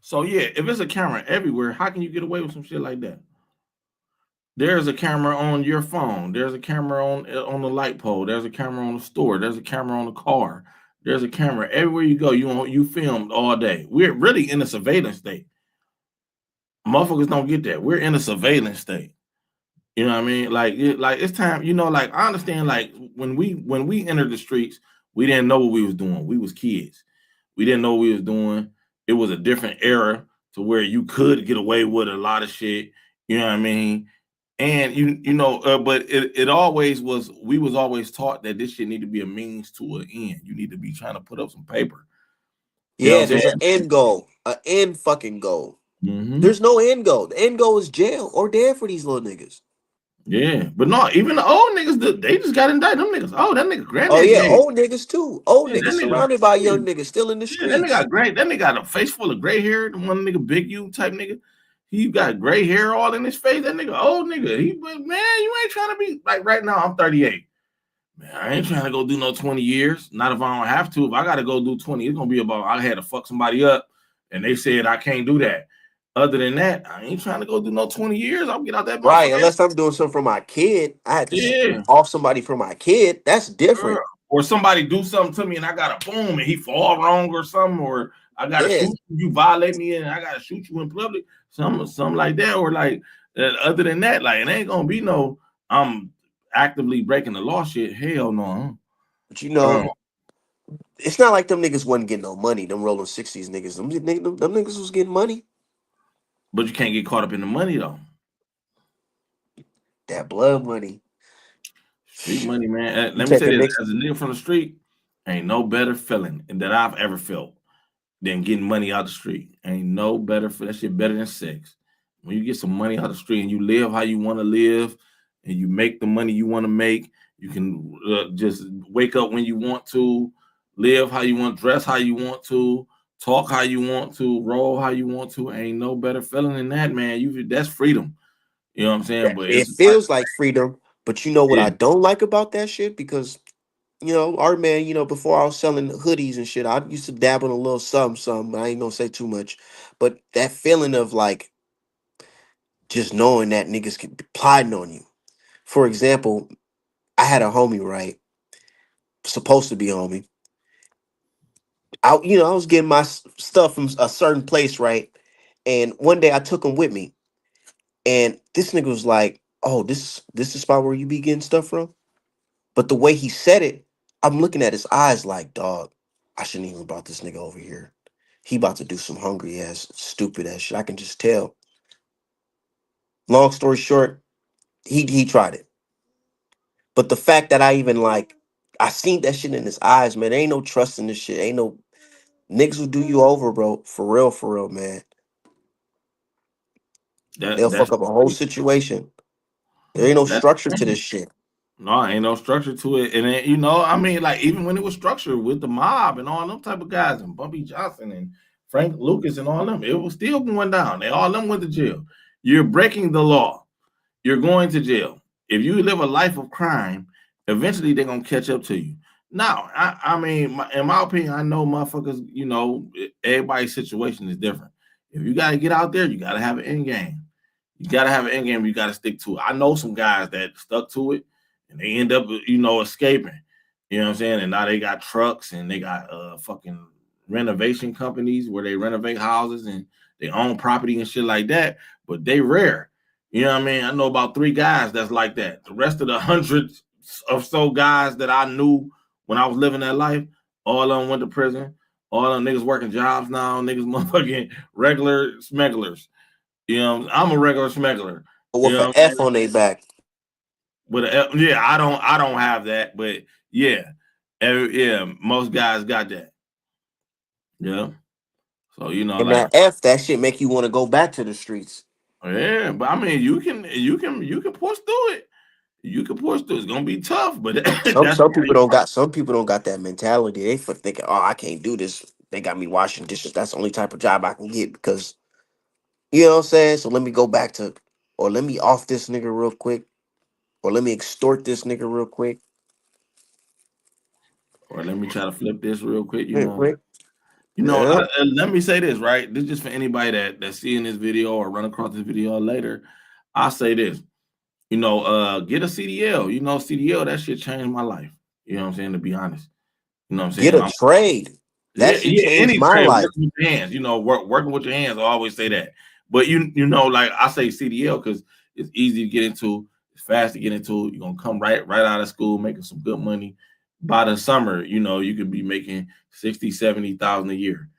So yeah, if it's a camera everywhere, how can you get away with some shit like that? There's a camera on your phone. There's a camera on the light pole. There's a camera on the store. There's a camera on the car. There's a camera everywhere you go. You filmed all day. We're really in a surveillance state. Motherfuckers don't get that. We're in a surveillance state. You know what I mean? Like it's time. Like I understand. Like when we entered the streets, we didn't know what we was doing. We was kids. We didn't know what we was doing. It was a different era to where you could get away with a lot of shit. You know what I mean? And but it always was. We was always taught that this shit need to be a means to an end. You need to be trying to put up some paper. You know Yeah, what I'm there's an saying? end goal, an end fucking goal. Hmm. There's no end goal. The end goal is jail or dead for these little niggas. Yeah, but no, even the old niggas, they just got indicted. Them niggas, oh, that nigga Oh granddad yeah, gay. old niggas too. Old Yeah, niggas that nigga, surrounded by yeah, young niggas still in the that nigga streets. got great. That nigga got a face full of gray hair. The one nigga, Big U type nigga, he got gray hair all in his face. That nigga, old nigga, man, you ain't trying to be like right now. I'm 38. Man, I ain't trying to go do no 20 years. Not if I don't have to. If I got to go do 20, it's gonna be about I had to fuck somebody up, and they said I can't do that. Other than that, I ain't trying to go do no 20 years. I'll get out that Right, motherfucker. unless I'm doing something for my kid. I had to Yeah. off somebody for my kid. That's Girl. different. Or somebody do something to me and I got a boom and he fall wrong or something, or I gotta Yeah. shoot you, violate me and I gotta shoot you in public, something like that, or like other than that, like it ain't gonna be no I'm actively breaking the law shit. Hell no. But Um, it's not like them niggas wasn't getting no money. Them rolling 60s niggas. Them niggas was getting money. but you can't get caught up in the money though. That blood money. Street money, man. You Let me take say a this: nigga. as a nigga from the street, ain't no better feeling that I've ever felt than getting money out the street. Ain't no better for that shit better than sex. When you get some money out the street and you live how you want to live and you make the money you want to make, you can just wake up when you want to, live how you want, dress how you want to, talk how you want to, roll how you want to. Ain't no better feeling than that, man. That's freedom. You know what I'm saying? But It it's like, feels like freedom. But you know what yeah, I don't like about that shit? Because our man, before I was selling hoodies and shit, I used to dabble in a little something. But I ain't gonna say too much. But that feeling of like just knowing that niggas can be plotting on you. For example, I had a homie, right? Supposed to be a homie. I was getting my stuff from a certain place, right? And one day I took him with me, and this nigga was like, "Oh, this is the spot where you be getting stuff from." But the way he said it, I'm looking at his eyes like, "Dog, I shouldn't even brought this nigga over here. He about to do some hungry ass, stupid ass shit. I can just tell." Long story short, he tried it. But the fact that I even like, I seen that shit in his eyes, man. There ain't no trust in this shit. Ain't no niggas will do you over, bro. For real, man. They'll that's fuck up a whole situation. There ain't no that's structure to this shit. no, ain't no structure to it. And then, I mean, like even when it was structured with the mob and all them type of guys and Bumpy Johnson and Frank Lucas and all them, it was still going down. They all them went to jail. You're breaking the law. You're going to jail. if you live a life of crime, eventually they're gonna catch up to you. Now, I mean, in my opinion, I know motherfuckers. Everybody's situation is different. If you gotta get out there, you gotta have an end game. You gotta have an end game. You gotta stick to it. I know some guys that stuck to it, and they end up, escaping. You know what I'm saying? And now they got trucks and they got fucking renovation companies where they renovate houses and they own property and shit like that. But they rare. You know what I mean? I know about 3 guys that's like that. The rest of the hundreds of so guys that I knew when I was living that life, all of them went to prison. All of them niggas working jobs now. Niggas motherfucking regular smugglers. I'm a regular smuggler. You with know an what I'm F saying? on their back. Yeah, I don't have that, but yeah, yeah, most guys got that. Yeah. So And like, that F, that shit make you want to go back to the streets. yeah, but I mean, you can push through it. You can push through. It's gonna be tough, but Some that's some part of people your don't work. got some people don't got that mentality. They for thinking, oh, I can't do this. They got me washing dishes. That's the only type of job I can get because you know what I'm saying. So let me go back to, or let me off this nigga real quick, or let me extort this nigga real quick, Or let me try to flip this real quick. real quick. I, Yeah, let me say this, right? This is just for anybody that's seeing this video or run across this video later. I'll say this. Get a CDL. CDL, that shit changed my life. You know what I'm saying? To be honest. You know what I'm get saying? a trade. That Yeah, shit yeah, changed any my trade, life. working with your hands. Working with your hands. I always say that. But like I say CDL because it's easy to get into, it's fast to get into. You're gonna come right out of school making some good money. By the summer, you could be making 60, 70,000 a year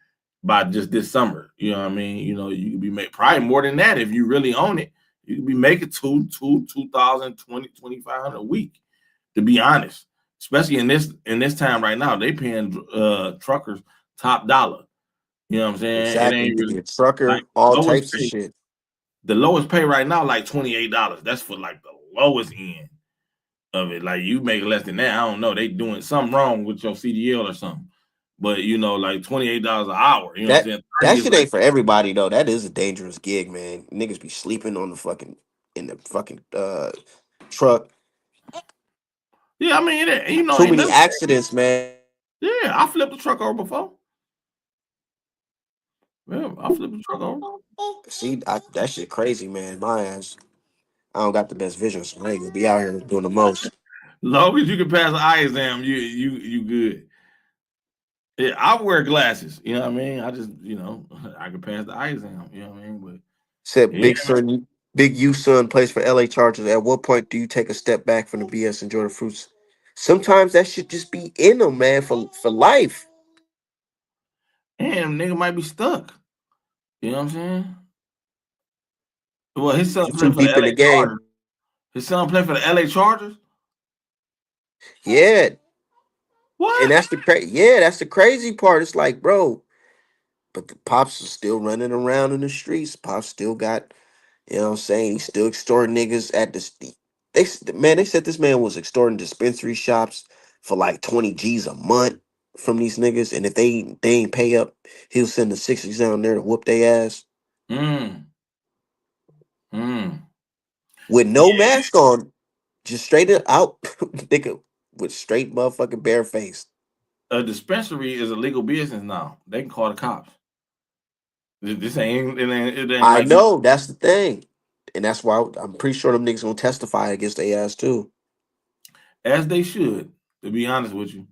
by just this summer. You know what I mean? You could be making probably more than that if you really own it. You could be making 2,000, 2,500 a week, to be honest, especially in this time right now, they paying truckers top dollar. You know what I'm saying? It Exactly. You ain't could be really a like trucker, all lowest types of pay. shit. The lowest pay right now, like $28. That's for like the lowest end of it. Like you make less than that. I don't know. They doing something wrong with your CDL or something. But like $28 an hour. You know what I'm That saying? 30 that is shit like, ain't for everybody though. That is a dangerous gig, man. Niggas be sleeping on the fucking in the fucking truck. yeah, I mean, Too and many that's, accidents, man. yeah, I flipped the truck over before. Yeah, I flipped the truck over. See, that shit crazy, man. My ass. I don't got the best vision, so I ain't gonna be out here doing the most. Long as you can pass the eye exam, you good. Yeah, I wear glasses. You know what I mean? I just, I can pass the eye exam. You know what I mean? But Said yeah, Big Son, Big U son plays for LA Chargers. At what point do you take a step back from the BS and enjoy the fruits? Sometimes that should just be in them, man, for life. and nigga might be stuck. You know what I'm saying? Well, his son You too played for the deep in LA the game. Chargers. His son played for the LA Chargers. Yeah, and What? that's the crazy part. It's like, bro, but the pops is still running around in the streets. Pops still got, you know what I'm saying? He's still extorting niggas at they said this man was extorting dispensary shops for like 20 G's a month from these niggas. And if they ain't pay up, he'll send the 60s down there to whoop their ass Mm. Mm. with no mask on, just straight it out, nigga, with straight motherfucking bare face. A dispensary is a legal business now. They can call the cops. This ain't I like you, know, that's the thing. And that's why I'm pretty sure them niggas gonna testify against their ass too. as they should. To be honest with you,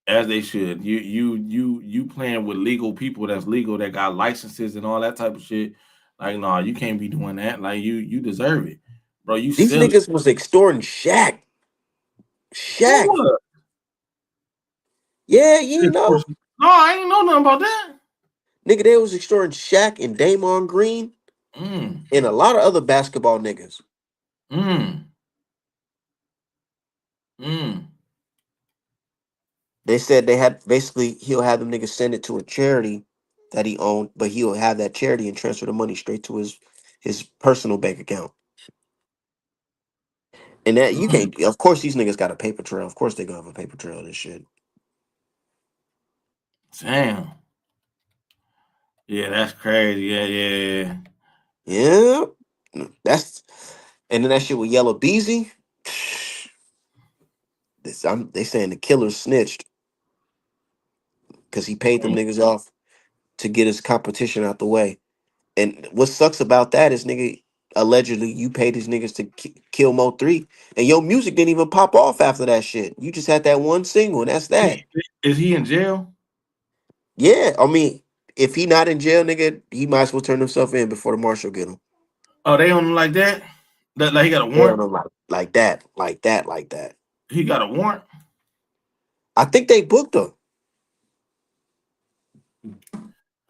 as they should. You playing with legal people that's legal that got licenses and all that type of shit. Like, no, you can't be doing that. Like, you deserve it, bro. You These silly. niggas was extorting Shaq. Who Shaq. was? Yeah, you know. No, I ain't know nothing about that. Nigga, they was extorting Shaq and Damon Green Mm, and a lot of other basketball niggas. mm, mm. They said they had basically he'll have them niggas send it to a charity that he owned, but he'll have that charity and transfer the money straight to his personal bank account. And that you Mm. can't of course these niggas got a paper trail. Of course they gonna have a paper trail of this shit. Damn. Yeah, that's crazy. Yeah, yeah, yeah. Yeah. That's and then that shit with Yellow Beezy. They saying the killer snitched because he paid them niggas off to get his competition out the way. And what sucks about that is, nigga, allegedly you paid these niggas to kill Mo 3, and your music didn't even pop off after that shit. You just had that one single, and that's that. Is he in jail? Yeah, I mean, if he not in jail, nigga, he might as well turn himself in before the marshal get him. Oh, they on him like that? That like he got a Yeah, warrant? no, like that, like that, like that. He got a warrant? I think they booked him.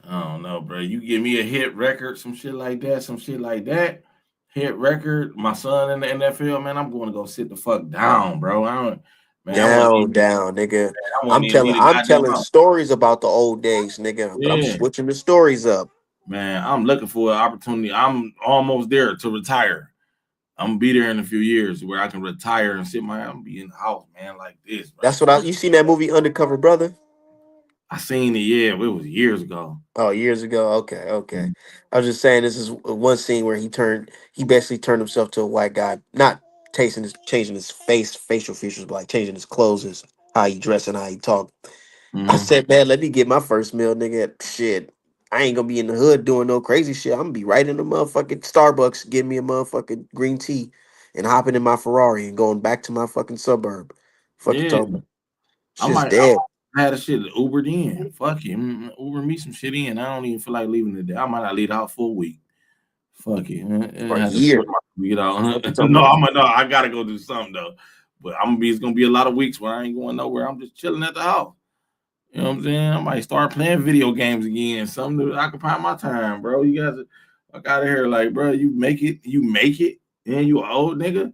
I don't know, bro. You give me a hit record, some shit like that, some shit like that. Hit record, my son in the NFL, man. I'm going to go sit the fuck down, bro. I don't, man. Down, down, nigga. I wouldn't even be the I'm goddamn telling house. stories about the old days, nigga. But I'm Yeah, switching the stories up. man. I'm looking for an opportunity. I'm almost there to retire. I'm gonna be there in a few years where I can retire and sit my. I'm gonna be in the house, man, like this, bro. That's what you seen that movie Undercover Brother? I seen it. Yeah, it was years ago. Oh, years ago. Okay, okay. I was just saying this is one scene where he basically turned himself to a white guy, not changing his facial features, but like changing his clothes, his how he dressed and how he talked. I Mm-hmm. said, man, let me get my first meal, nigga. Shit, I ain't gonna be in the hood doing no crazy shit. I'm gonna be right in the motherfucking Starbucks, getting me a motherfucking green tea, and hopping in my Ferrari and going back to my fucking suburb. Fuck you Yeah, talking about? I Shit's might. dead. I had a shit Ubered in. Fuck it, Uber me some shit in. I don't even feel like leaving today. I might not leave out for a week. Fuck it, man. For I a had to year. get out. Fuck you talking No, about? no. I gotta go do something though. But I'm gonna be. It's gonna be a lot of weeks where I ain't going nowhere. I'm just chilling at the house. You know what I'm saying? I might start playing video games again. Something to occupy my time, bro. You guys, fuck out of here, like, bro. You make it, and you an old nigga.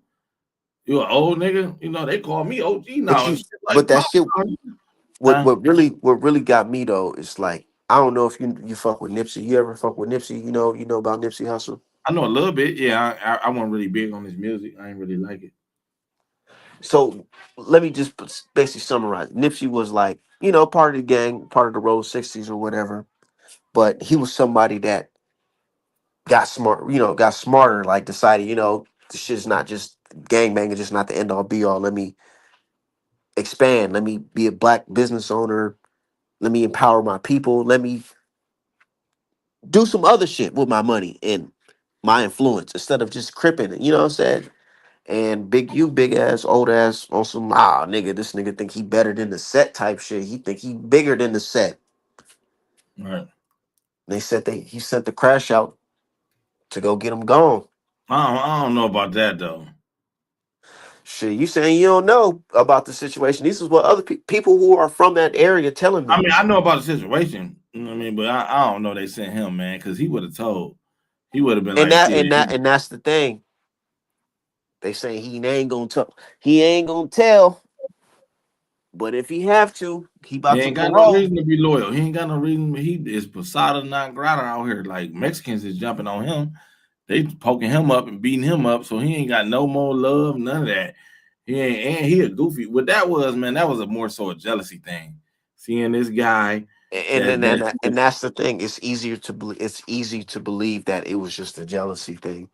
You an old nigga. You know they call me OG But now and you, shit but like that pop. shit. Huh? What really got me though is like I don't know if you fuck with Nipsey. You ever fuck with Nipsey? You know about Nipsey Hussle. I know a little bit. Yeah, I wasn't really big on his music. I ain't really like it. So let me just basically summarize. Nipsey was like part of the gang, part of the Road 60s or whatever. But he was somebody that got smart. Got smarter. Like decided this shit's not just gangbanging, just not the end all be all. Let me expand. Let me be a black business owner. Let me empower my people. Let me do some other shit with my money and my influence instead of just cripping it. You know what I'm saying? And Big U, big ass, old ass, on some nigga. This nigga think he better than the set type shit. He think he bigger than the set. Right. They said he sent the crash out to go get him gone. I don't know about that though. Shit, you saying you don't know about the situation? This is what other people who are from that area telling I me. mean, I know about the situation. You know what I mean, but I don't know they sent him, man, because he would have told. He would have been And like, that shit. and that and that's the thing. They say he ain't gonna tell. He ain't gonna tell. But if he have to, he He about to ain't got no parole. reason to be loyal. He ain't got no reason. He is Posada non grata out here. Like Mexicans is jumping on him. They poking him up and beating him up. So he ain't got no more love, none of that. He ain't, and he a goofy. What that was, man, that was a more so a jealousy thing. Seeing this guy And that then and that's the thing. It's easy to believe that it was just a jealousy thing.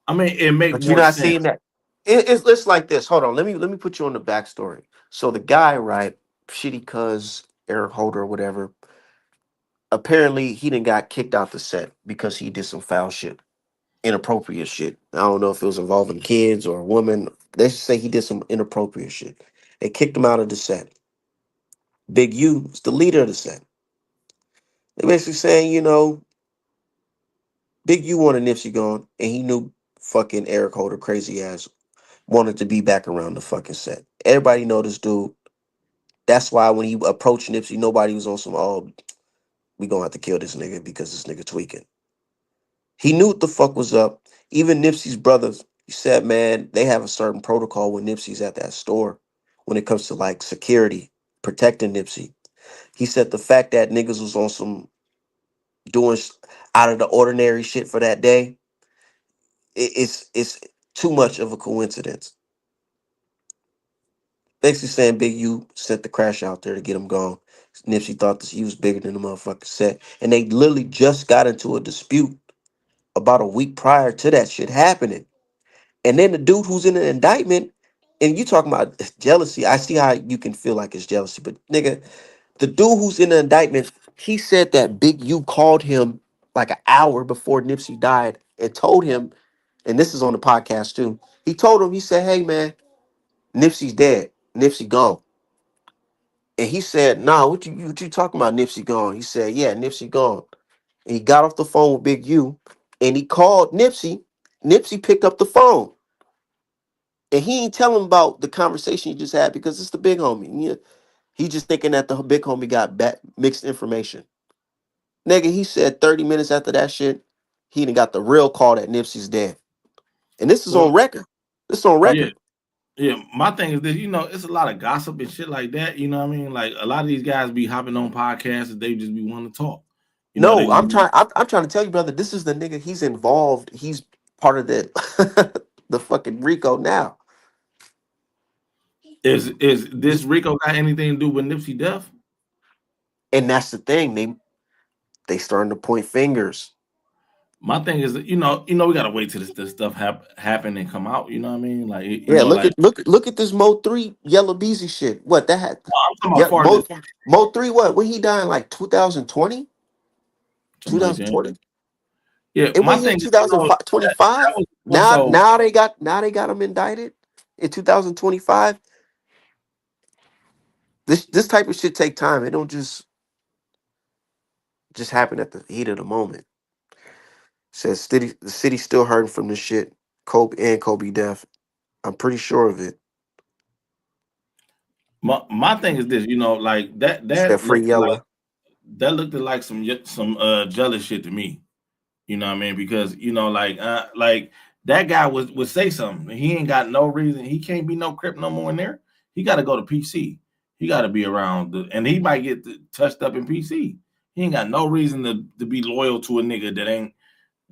I mean, it make But you're more not sense. seeing that. It's like this. Hold on. Let me put you on the backstory. So the guy, right, shitty cuz Eric Holder or whatever. Apparently, he didn't got kicked out the set because he did some foul shit, inappropriate shit. I don't know if it was involving kids or a woman. They say he did some inappropriate shit. They kicked him out of the set. Big U was the leader of the set. They basically saying, Big U wanted Nipsey gone, and he knew fucking Eric Holder, crazy ass, wanted to be back around the fucking set. Everybody know this dude. That's why when he approached Nipsey, nobody was on some, oh, we gonna have to kill this nigga because this nigga tweaking. He knew what the fuck was up. Even Nipsey's brothers, he said, man, they have a certain protocol when Nipsey's at that store when it comes to like security, protecting Nipsey. He said the fact that niggas was on some doing out of the ordinary shit for that day, it's too much of a coincidence. Basically saying Big U sent the crash out there to get him gone. Nipsey thought this he was bigger than the motherfucking set. And they literally just got into a dispute about a week prior to that shit happening. And then the dude who's in the indictment and you talking about jealousy. I see how you can feel like it's jealousy, but nigga, the dude who's in the indictment, he said that Big U called him like an hour before Nipsey died and told him, and this is on the podcast too. He told him, he said, "Hey man, Nipsey's dead. Nipsey gone." And he said, "Nah, what you talking about? Nipsey gone?" He said, "Yeah, Nipsey gone." And he got off the phone with Big U, and he called Nipsey. Nipsey picked up the phone, and he ain't tell him about the conversation he just had because it's the big homie. Yeah, he just thinking that the big homie got mixed information. Nigga, he said 30 minutes after that shit, he done got the real call that Nipsey's dead. And this is on Well, record. This is on oh yeah, record. yeah. My thing is this, it's a lot of gossip and shit like that. You know what I mean? Like a lot of these guys be hopping on podcasts and they just be wanting to talk. They No, just I'm be, trying. I'm trying to tell you, brother. This is the nigga. He's involved. He's part of the the fucking Rico now, is this Rico got anything to do with Nipsey death? and that's the thing. They starting to point fingers. My thing is, we gotta wait till this stuff happen and come out. You know what I mean? Like, Yeah, like look at this Mo 3 Yellow Beezy shit. What that had? I'm talking about Yeah, far as Mo 3. What when he died in like 2020, something like that. 2020? Yeah, It my wasn't thing in is, that 2025. was more Now so. they got him indicted in 2025. This type of shit take time. It don't just happen at the heat of the moment. Says the city still hurting from this shit. Kobe death. I'm pretty sure of it. My thing is this, like Said free Yella. that looked like some jealous shit to me. You know what I mean? Because like that guy would say something. He ain't got no reason. He can't be no crip no more in there. He got to go to PC. He got to be around, and he might get touched up in PC. He ain't got no reason to be loyal to a nigga that ain't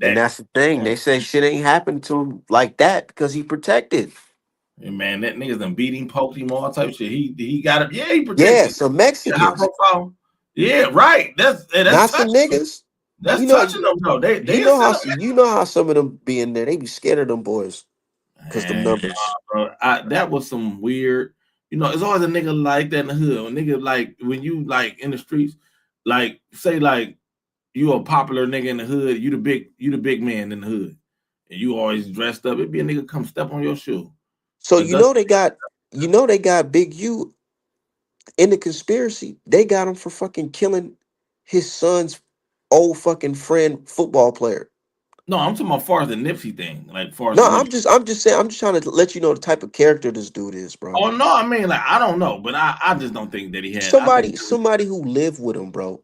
And that. that's the thing. They say shit ain't happened to him like that because he protected. And man, that niggas done beat him, poked him, all type of shit. He got it. Yeah, he Yeah, protected. some Yeah, high Mexicans, profile. Yeah, right. That's not some touching them. niggas. That's You know, touching them though. They a how set up. some of them be in there. They be scared of them boys because them Man, numbers. bro, that was some weird. It's always a nigga like that in the hood. A nigga like when you like in the streets, like say like you a popular nigga in the hood, you the big man in the hood, and you always dressed up. It be a nigga come step on your shoe. So A dust. they got Big U in the conspiracy. They got him for fucking killing his son's old fucking friend, football player. No, I'm talking about far as the Nipsey thing, like far as No, the Nipsey. I'm just saying, I'm just trying to let you know the type of character this dude is, bro. Oh no, I mean like I don't know, but I just don't think that he had. Somebody who lived with him, bro.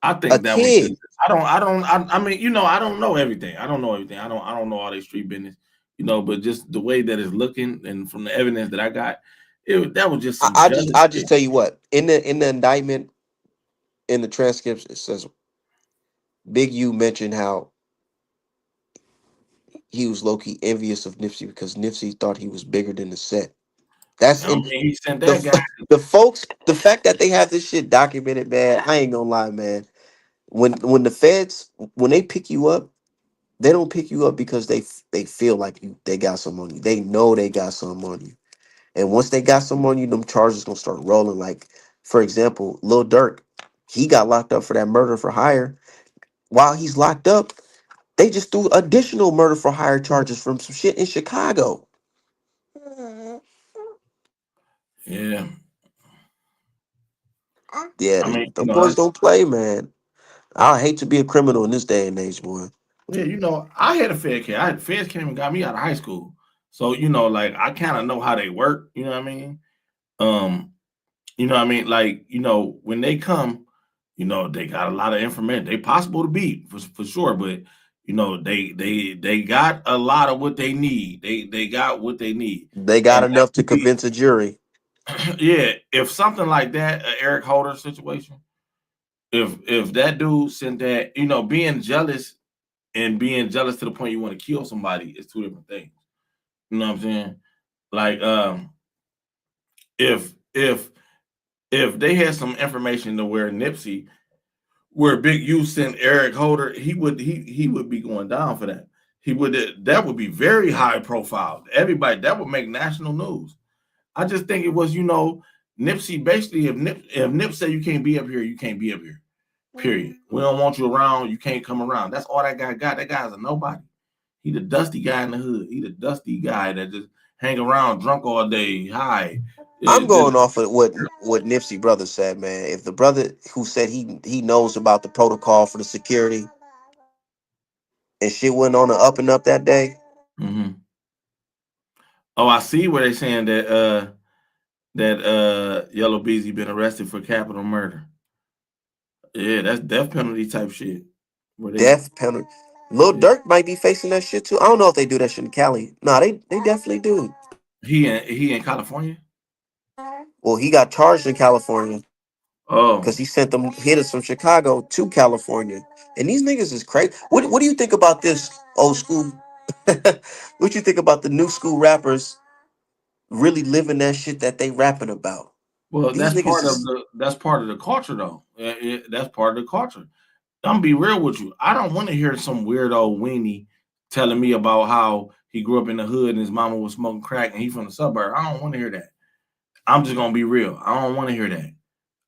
I A think that was just. kid. I mean, I don't know everything. I don't know everything. I don't know all their street business. But just the way that it's looking and from the evidence that I got, that was just some jealous I'll just shit. tell you what. In the indictment, in the transcripts, it says Big U mentioned how he was low key envious of Nipsey because Nipsey thought he was bigger than the set. That's I in mean, he sent the that guy. the folks. The fact that they have this shit documented, man. I ain't gonna lie, man. When the feds when they pick you up, they don't pick you up because they feel like they got some on you. They know they got some on you. And once they got some on you, them charges gonna start rolling. Like, for example, Lil Durk, he got locked up for that murder for hire. While he's locked up, they just threw additional murder for hire charges from some shit in Chicago. Yeah, Yeah, I mean, them boys don't play, man. I hate to be a criminal in this day and age, boy. yeah, I had a Fed kid. Feds came and got me out of high school, so like I kind of know how they work. You know what I mean? Um, You know what I mean? Like, when they come, they got a lot of information. They possible to beat for sure, but they got a lot of what they need. They got what they need. They got And that enough to could be convince a jury. yeah, if something like that, Eric Holder situation, if that dude sent that, being jealous to the point you want to kill somebody is two different things. You know what I'm saying? Like if if they had some information to where Big U sent Eric Holder, he would be going down for that. He would that would be very high profile. Everybody that would make national news. I just think it was, Nipsey basically if Nip said you can't be up here, you can't be up here. Period. We don't want you around. You can't come around. That's all that guy got. That guy's a nobody. He the dusty guy in the hood. He the dusty guy that just hang around drunk all day, high. I'm Just going off of what Nipsey brother said, man. If the brother who said he knows about the protocol for the security and shit went on the up and up that day, hmm Oh, I see where they saying that Yellow Beezy been arrested for capital murder. Yeah, that's death penalty type shit. Where they death penalty. Lil Durk might be facing that shit too. I don't know if they do that shit in Cali. No, they definitely do. he in California. Well, he got charged in California because Oh he sent them hitters from Chicago to California. And these niggas is crazy. What do you think about this old school? What you think about the new school rappers really living that shit that they rapping about? well, These niggas is that's part of the culture though. That's part of the culture. I'm gonna be real with you. I don't want to hear some weirdo weenie telling me about how he grew up in the hood and his mama was smoking crack and he from the suburb. I don't want to hear that. I'm just gonna be real. I don't want to hear that.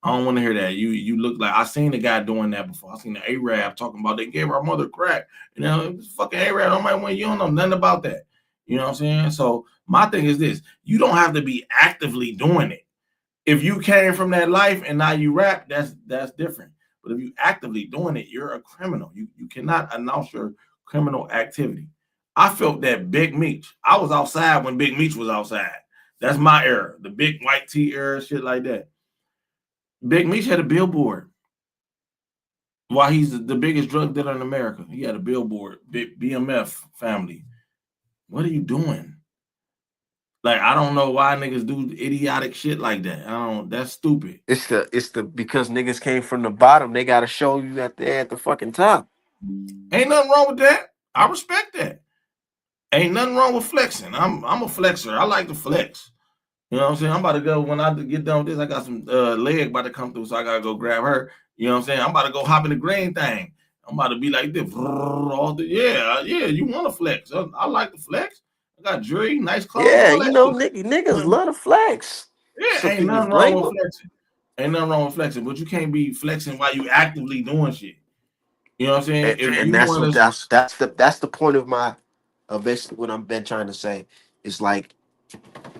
I don't want to hear that. You look like I seen the guy doing that before. I seen the Arab talking about they gave our mother crack. Fucking Arab. I'm like, well, you don't know nothing about that. You know what I'm saying? So my thing is this: you don't have to be actively doing it. If you came from that life and now you rap, that's different. But if you actively doing it, you're a criminal. You cannot announce your criminal activity. I felt that Big Meech. I was outside when Big Meech was outside. That's my era, the big white tee era, shit like that. Big Meech had a billboard. While he's the biggest drug dealer in America, he had a billboard. Big BMF family. What are you doing? Like I don't know why niggas do idiotic shit like that. I don't. That's stupid. it's the because niggas came from the bottom, they gotta show you that they're at the fucking top. Ain't nothing wrong with that. I respect that. Ain't nothing wrong with flexing. I'm a flexer. I like to flex. You know what I'm saying? I'm about to go when I get done with this. I got some leg about to come through, so I gotta go grab her. You know what I'm saying? I'm about to go hop in the green thing. I'm about to be like this. Yeah. You want to flex? I like to flex. I got jewelry, nice clothes, Yeah, all you that know, shit. niggas love to flex. Yeah, Some ain't people nothing wrong blame with them. flexing. Ain't nothing wrong with flexing, but you can't be flexing while you actively doing shit. You know what I'm saying? If And you that's want what to, that's the point of my basically what I'm been trying to say. It's like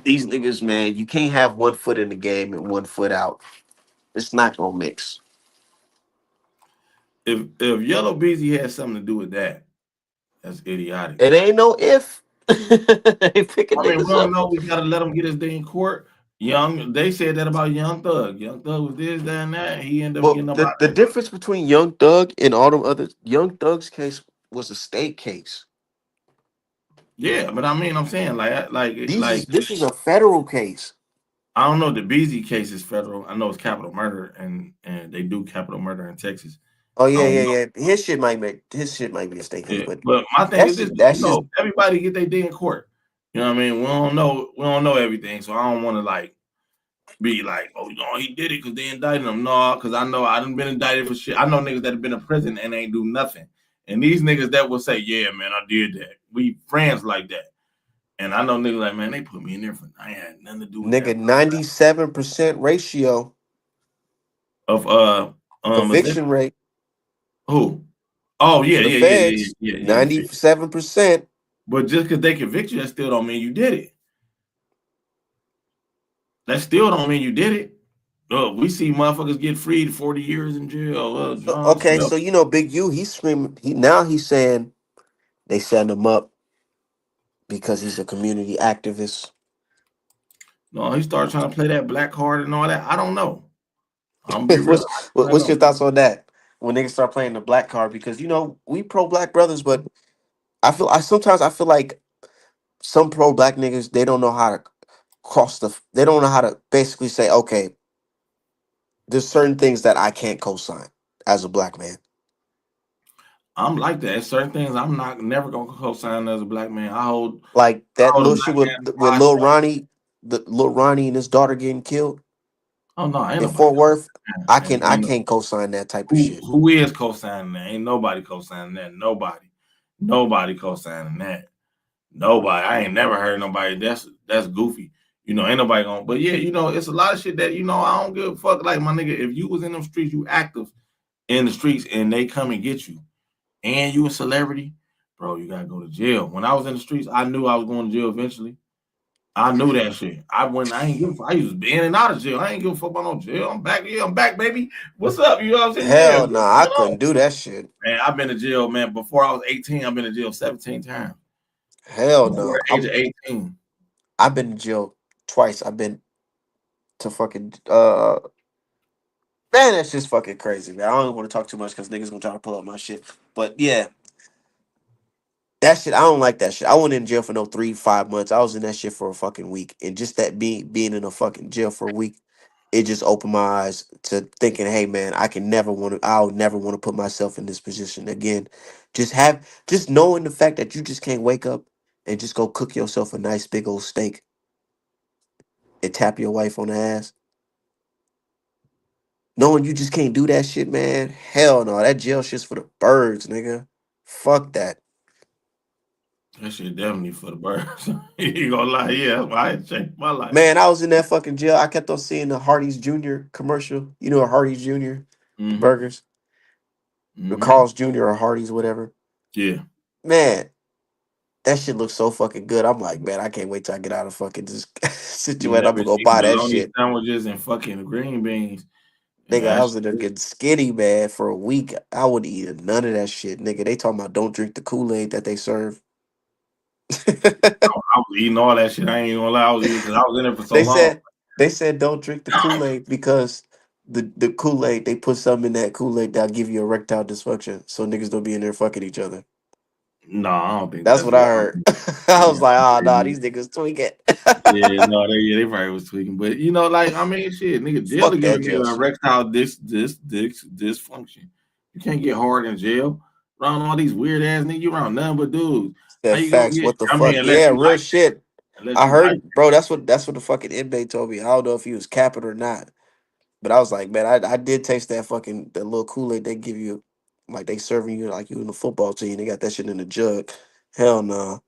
these niggas, man, you can't have one foot in the game and one foot out. It's not gonna mix. if Yellow Beezy has something to do with that, that's idiotic. It ain't no if. They picking I mean, we niggas don't up. know. We gotta let him get his day in court. They said that about Young Thug. Young Thug was this, that, and that. He ended up Well, getting up out the of it. difference between Young Thug and all them others, Young Thug's case was a state case. Yeah, but I mean, I'm saying This is a federal case. I don't know. The Beezy case is federal. I know it's capital murder, and they do capital murder in Texas. Oh I yeah, don't yeah, know. yeah. His shit might be a state case, Yeah, but but my thing is this: that's just everybody get their day in court. You know what I mean? We don't know everything, so I don't want to be like, oh, he did it because they indicted him. No, because I know I done been indicted for shit. I know niggas that have been in prison and ain't do nothing. And these niggas that will say, yeah, man, I did that. We friends like that. And I know niggas like, man, they put me in there for I had nothing to do with nigga that. 97% ratio Of conviction rate who? Oh for the feds. yeah. 97%. But just because they convict you, that still don't mean you did it. That still don't mean you did it. We see motherfuckers get freed 40 years in jail. John Okay, Smith. so you know Big U, he's screaming. He's saying they set him up because he's a community activist. No, he started trying to play that black card and all that. I don't know. I'm gonna be real. I don't What's your know. thoughts on that? When niggas start playing the black card, because we pro black brothers, but I sometimes I feel like some pro black niggas they don't know how to they don't know how to basically say, okay, there's certain things that I can't co-sign as a black man. I'm like that. Certain things I'm not never gonna co-sign as a black man. Like I that hold a little black shit man with high Lil standard. Ronnie, the Lil Ronnie and his daughter getting killed Oh no, ain't in nobody Fort Worth. co-signing. I Ain't no, can't co-sign that type of who shit. who is co-signing that? Ain't nobody co-signing that. Nobody. Nobody co-signing that. Nobody. I ain't never heard nobody. That's goofy. Ain't nobody gonna. But yeah, it's a lot of shit that I don't give a fuck. Like my nigga, if you was in them streets, you active in the streets, and they come and get you, and you a celebrity, bro, you gotta go to jail. When I was in the streets, I knew I was going to jail eventually. I knew that shit. I ain't give a fuck. I used to be in and out of jail. I ain't give a fuck about no jail. I'm back. Yeah, I'm back, baby. What's up? You know what I'm saying? Yeah. Hell What's nah, I going on? couldn't do that shit. Man, I've been to jail, man. Before I was 18, I've been to jail 17 times. Hell Before no. the age of 18. I've been to jail twice. I've been to fucking man, that's just fucking crazy, man. I don't want to talk too much because niggas gonna try to pull up my shit. But yeah, that shit, I don't like that shit. I went in jail for no 3 5 months. I was in that shit for a fucking week, and just that being in a fucking jail for a week, it just opened my eyes to thinking, hey man, I'll never want to put myself in this position again. Just knowing the fact that you just can't wake up and just go cook yourself a nice big old steak and tap your wife on the ass. Knowing you just can't do that shit, man. Hell no, that jail shit's for the birds, nigga. Fuck that. That shit definitely for the birds. You gonna lie, yeah, that's why I changed my life. Man, I was in that fucking jail. I kept on seeing the Hardee's Jr. commercial. You know, a Hardee's Jr. The Mm-hmm. burgers, the Mm-hmm. Carl's Jr. or Hardee's, whatever. Yeah. Man, that shit looks so fucking good. I'm like, man, I can't wait till I get out of fucking this You situation. I'm never gonna go seen buy that bologna shit. sandwiches and fucking green beans. And Nigga, I that was in there shit, getting skinny, man, for a week. I wouldn't eat none of that shit, nigga. They talking about don't drink the Kool-Aid that they serve. I was eating all that shit. I ain't even gonna lie, I was eating because I was in there for so They long. said they said don't drink the Kool-Aid because the Kool-Aid, they put something in that Kool-Aid that'll give you erectile dysfunction. So niggas don't be in there fucking each other. No, I don't think That's that's what real. I I heard. think, I yeah, was like, oh nah, these niggas tweaking. yeah, no, they probably was tweaking, but like I mean, shit, nigga, jail to Fuck give a that jail nigga shit. erectile dysfunction. You can't get hard in jail around all these weird ass niggas. You around nothing but dudes. How Said you gonna facts. get? What the I mean, fuck? unless Yeah, you real like it, shit. unless I you like heard, bro. That's what the fucking inmate told me. I don't know if he was capping or not, but I was like, man, I did taste that fucking that little Kool-Aid they give you, like they serving you like you in the football team. They got that shit in the jug. Hell no.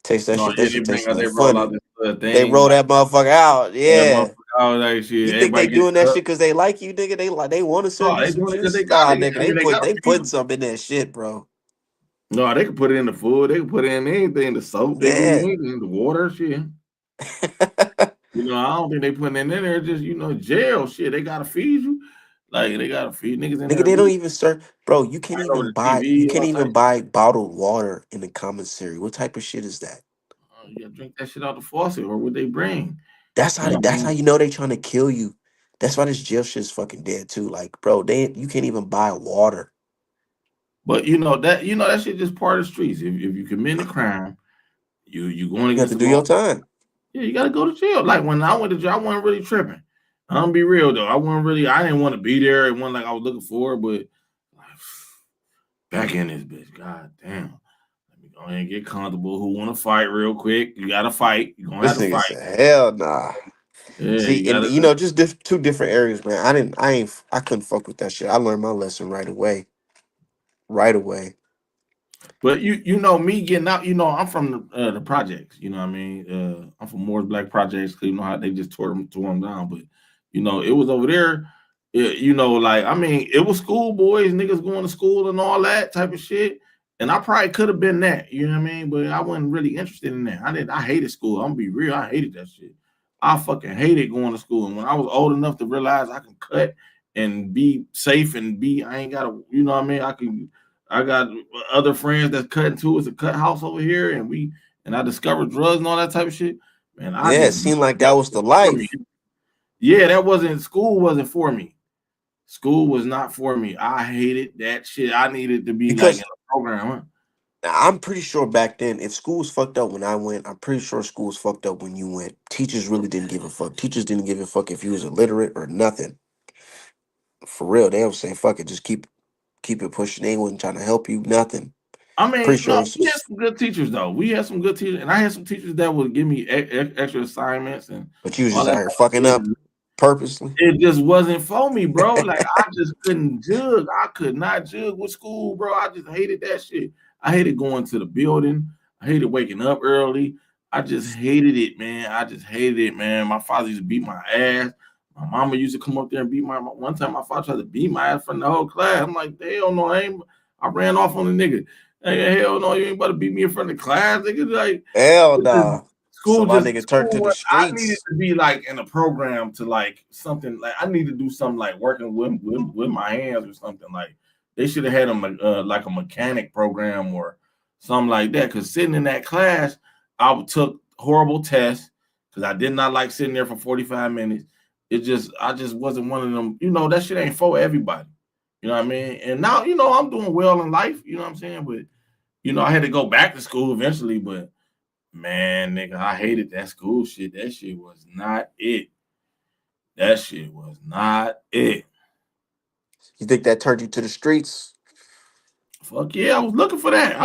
Taste that no, shit. That yeah, shit tastes they like roll out funny. this They thing roll like that motherfucker out. that Yeah. motherfucker out like shit. You think they Everybody get doing that cut. shit because they like you, nigga? They like they want to serve No, you they some doing it because they juice? got Nah, it. nigga, I mean, they gotta they feed putting them. something in that shit, bro. No, they can put it in the food. They can put it in anything. The soap. They do Yeah. anything. The water, shit. I don't think they putting it in there. Just jail shit. They gotta feed you. Like they gotta feed niggas in Nigga, there. they don't We even serve, bro. fight over the You TV, can't all even types. buy bottled water in the commissary. What type of shit is that? You gotta drink that shit out the faucet or what they bring. That's how you know they trying to kill you. That's why this jail shit's fucking dead too. Like, bro, you can't even buy water. But that shit just part of the streets. If you commit a crime, you going You have against to the do law. your time. Yeah, you gotta go to jail. Like when I went to jail, I wasn't really tripping. I'm gonna be real though. I didn't want to be there. It wasn't like I was looking for it, but like, back in this bitch. God damn. Let me go ahead and get comfortable. Who want to fight real quick? You gotta fight. You gonna have This to nigga fight. said, hell nah. Yeah, See, you and gotta. you know, just two different areas, man. I couldn't fuck with that shit. I learned my lesson right away. Right away. But me getting out. I'm from the projects. You know what I mean. I'm from Moore's Black Projects. 'Cause you know how they just tore them down. But it was over there. Like I mean, it was schoolboys, niggas going to school and all that type of shit. And I probably could have been that. You know what I mean. But I wasn't really interested in that. I hated school. I'm gonna be real. I hated that shit. I fucking hated going to school. And when I was old enough to realize I can cut and be safe and I ain't gotta. You know what I mean. I got other friends that's cutting too. It's a cut house over here, and I discovered drugs and all that type of shit. Man, I Yeah, it just seemed like that that was the wasn't for me. life. Yeah, that wasn't school. Wasn't for me. School was not for me. I hated that shit. I needed to be like in Because a program. Huh? I'm pretty sure back then, if school was fucked up when I went, I'm pretty sure school was fucked up when you went. Teachers really didn't give a fuck. Teachers didn't give a fuck if you was illiterate or nothing. For real, they would say, "Fuck it, just keep it pushing." They wasn't trying to help you, nothing. I Pretty mean, sure, no, we had some good teachers though. We had some good teachers, and I had some teachers that would give me extra assignments and but you was all just that out type here of fucking up shit. purposely. It just wasn't for me, bro. Like I just couldn't jug. I could not jug with school, bro. I just hated that shit. I hated going to the building. I hated waking up early. I just hated it, man. I just hated it, man. My father used to beat my ass. My mama used to come up there and beat my. One time, my father tried to beat my ass from the whole class. I'm like, hell no, I ain't. I ran off on the nigga. Hey, hell no, you ain't about to beat me in front of the class, nigga. Like, Hell it just, nah. So school my just nigga turned school. to the I needed streets. to be like in a program to like something like I need to do something like working with my hands or something like they should have had like a mechanic program or something like that. Because sitting in that class, took horrible tests because I did not like sitting there for 45 minutes. I just wasn't one of them. You know that shit ain't for everybody. You know what I mean? And now I'm doing well in life. You know what I'm saying? But I had to go back to school eventually, but man, nigga, I hated that school shit. That shit was not it. That shit was not it. You think that turned you to the streets? Fuck yeah, I was looking for that.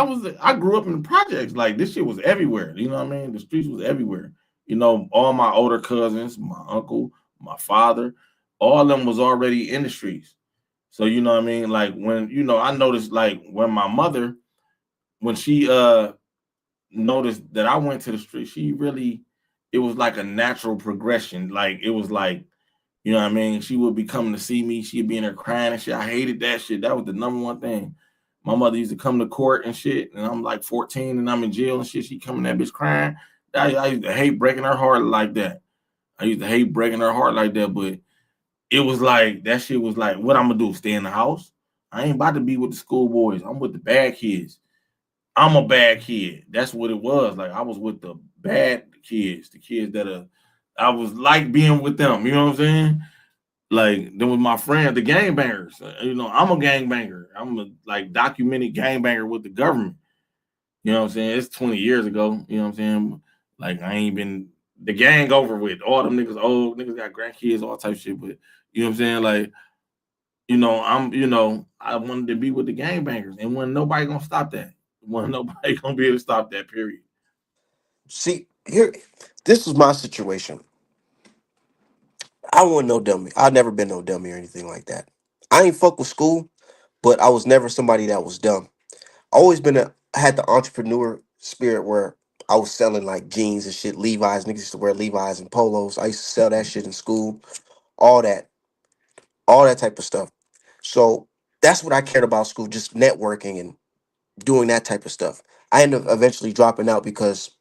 I grew up in the projects. Like this shit was everywhere. You know what I mean? The streets was everywhere. All my older cousins, my uncle, my father, all of them was already in the streets. So you know what I mean? Like when I noticed like when my mother, when she noticed that I went to the street, she really it was like a natural progression. Like it was like, you know what I mean? She would be coming to see me. She'd be in there crying and shit. I hated that shit. That was the number one thing. My mother used to come to court and shit, and I'm like 14 and I'm in jail and shit. She coming that bitch crying. I used to hate breaking her heart like that. I used to hate breaking her heart like that, but it was like that shit was like, what I'm gonna do? Stay in the house? I ain't about to be with the schoolboys. I'm with the bad kids. I'm a bad kid. That's what it was. Like I was with the bad kids, the kids that I was like being with them. You know what I'm saying? Like then with my friend, the gangbangers. I'm a gangbanger. I'm a like documented gangbanger with the government. You know what I'm saying? It's 20 years ago. You know what I'm saying? Like I ain't been the gang over with. All them niggas old, niggas got grandkids, all type of shit. But you know what I'm saying? Like, I wanted to be with the gangbangers. And when nobody gonna stop that. When nobody gonna be able to stop that, period. See, here, this was my situation. I wasn't no dummy. I've never been no dummy or anything like that. I ain't fuck with school, but I was never somebody that was dumb. Always been I had the entrepreneur spirit where I was selling like jeans and shit, Levi's. Niggas used to wear Levi's and polos. I used to sell that shit in school, all that, all that type of stuff. So that's what I cared about school, just networking and doing that type of stuff. I ended up eventually dropping out because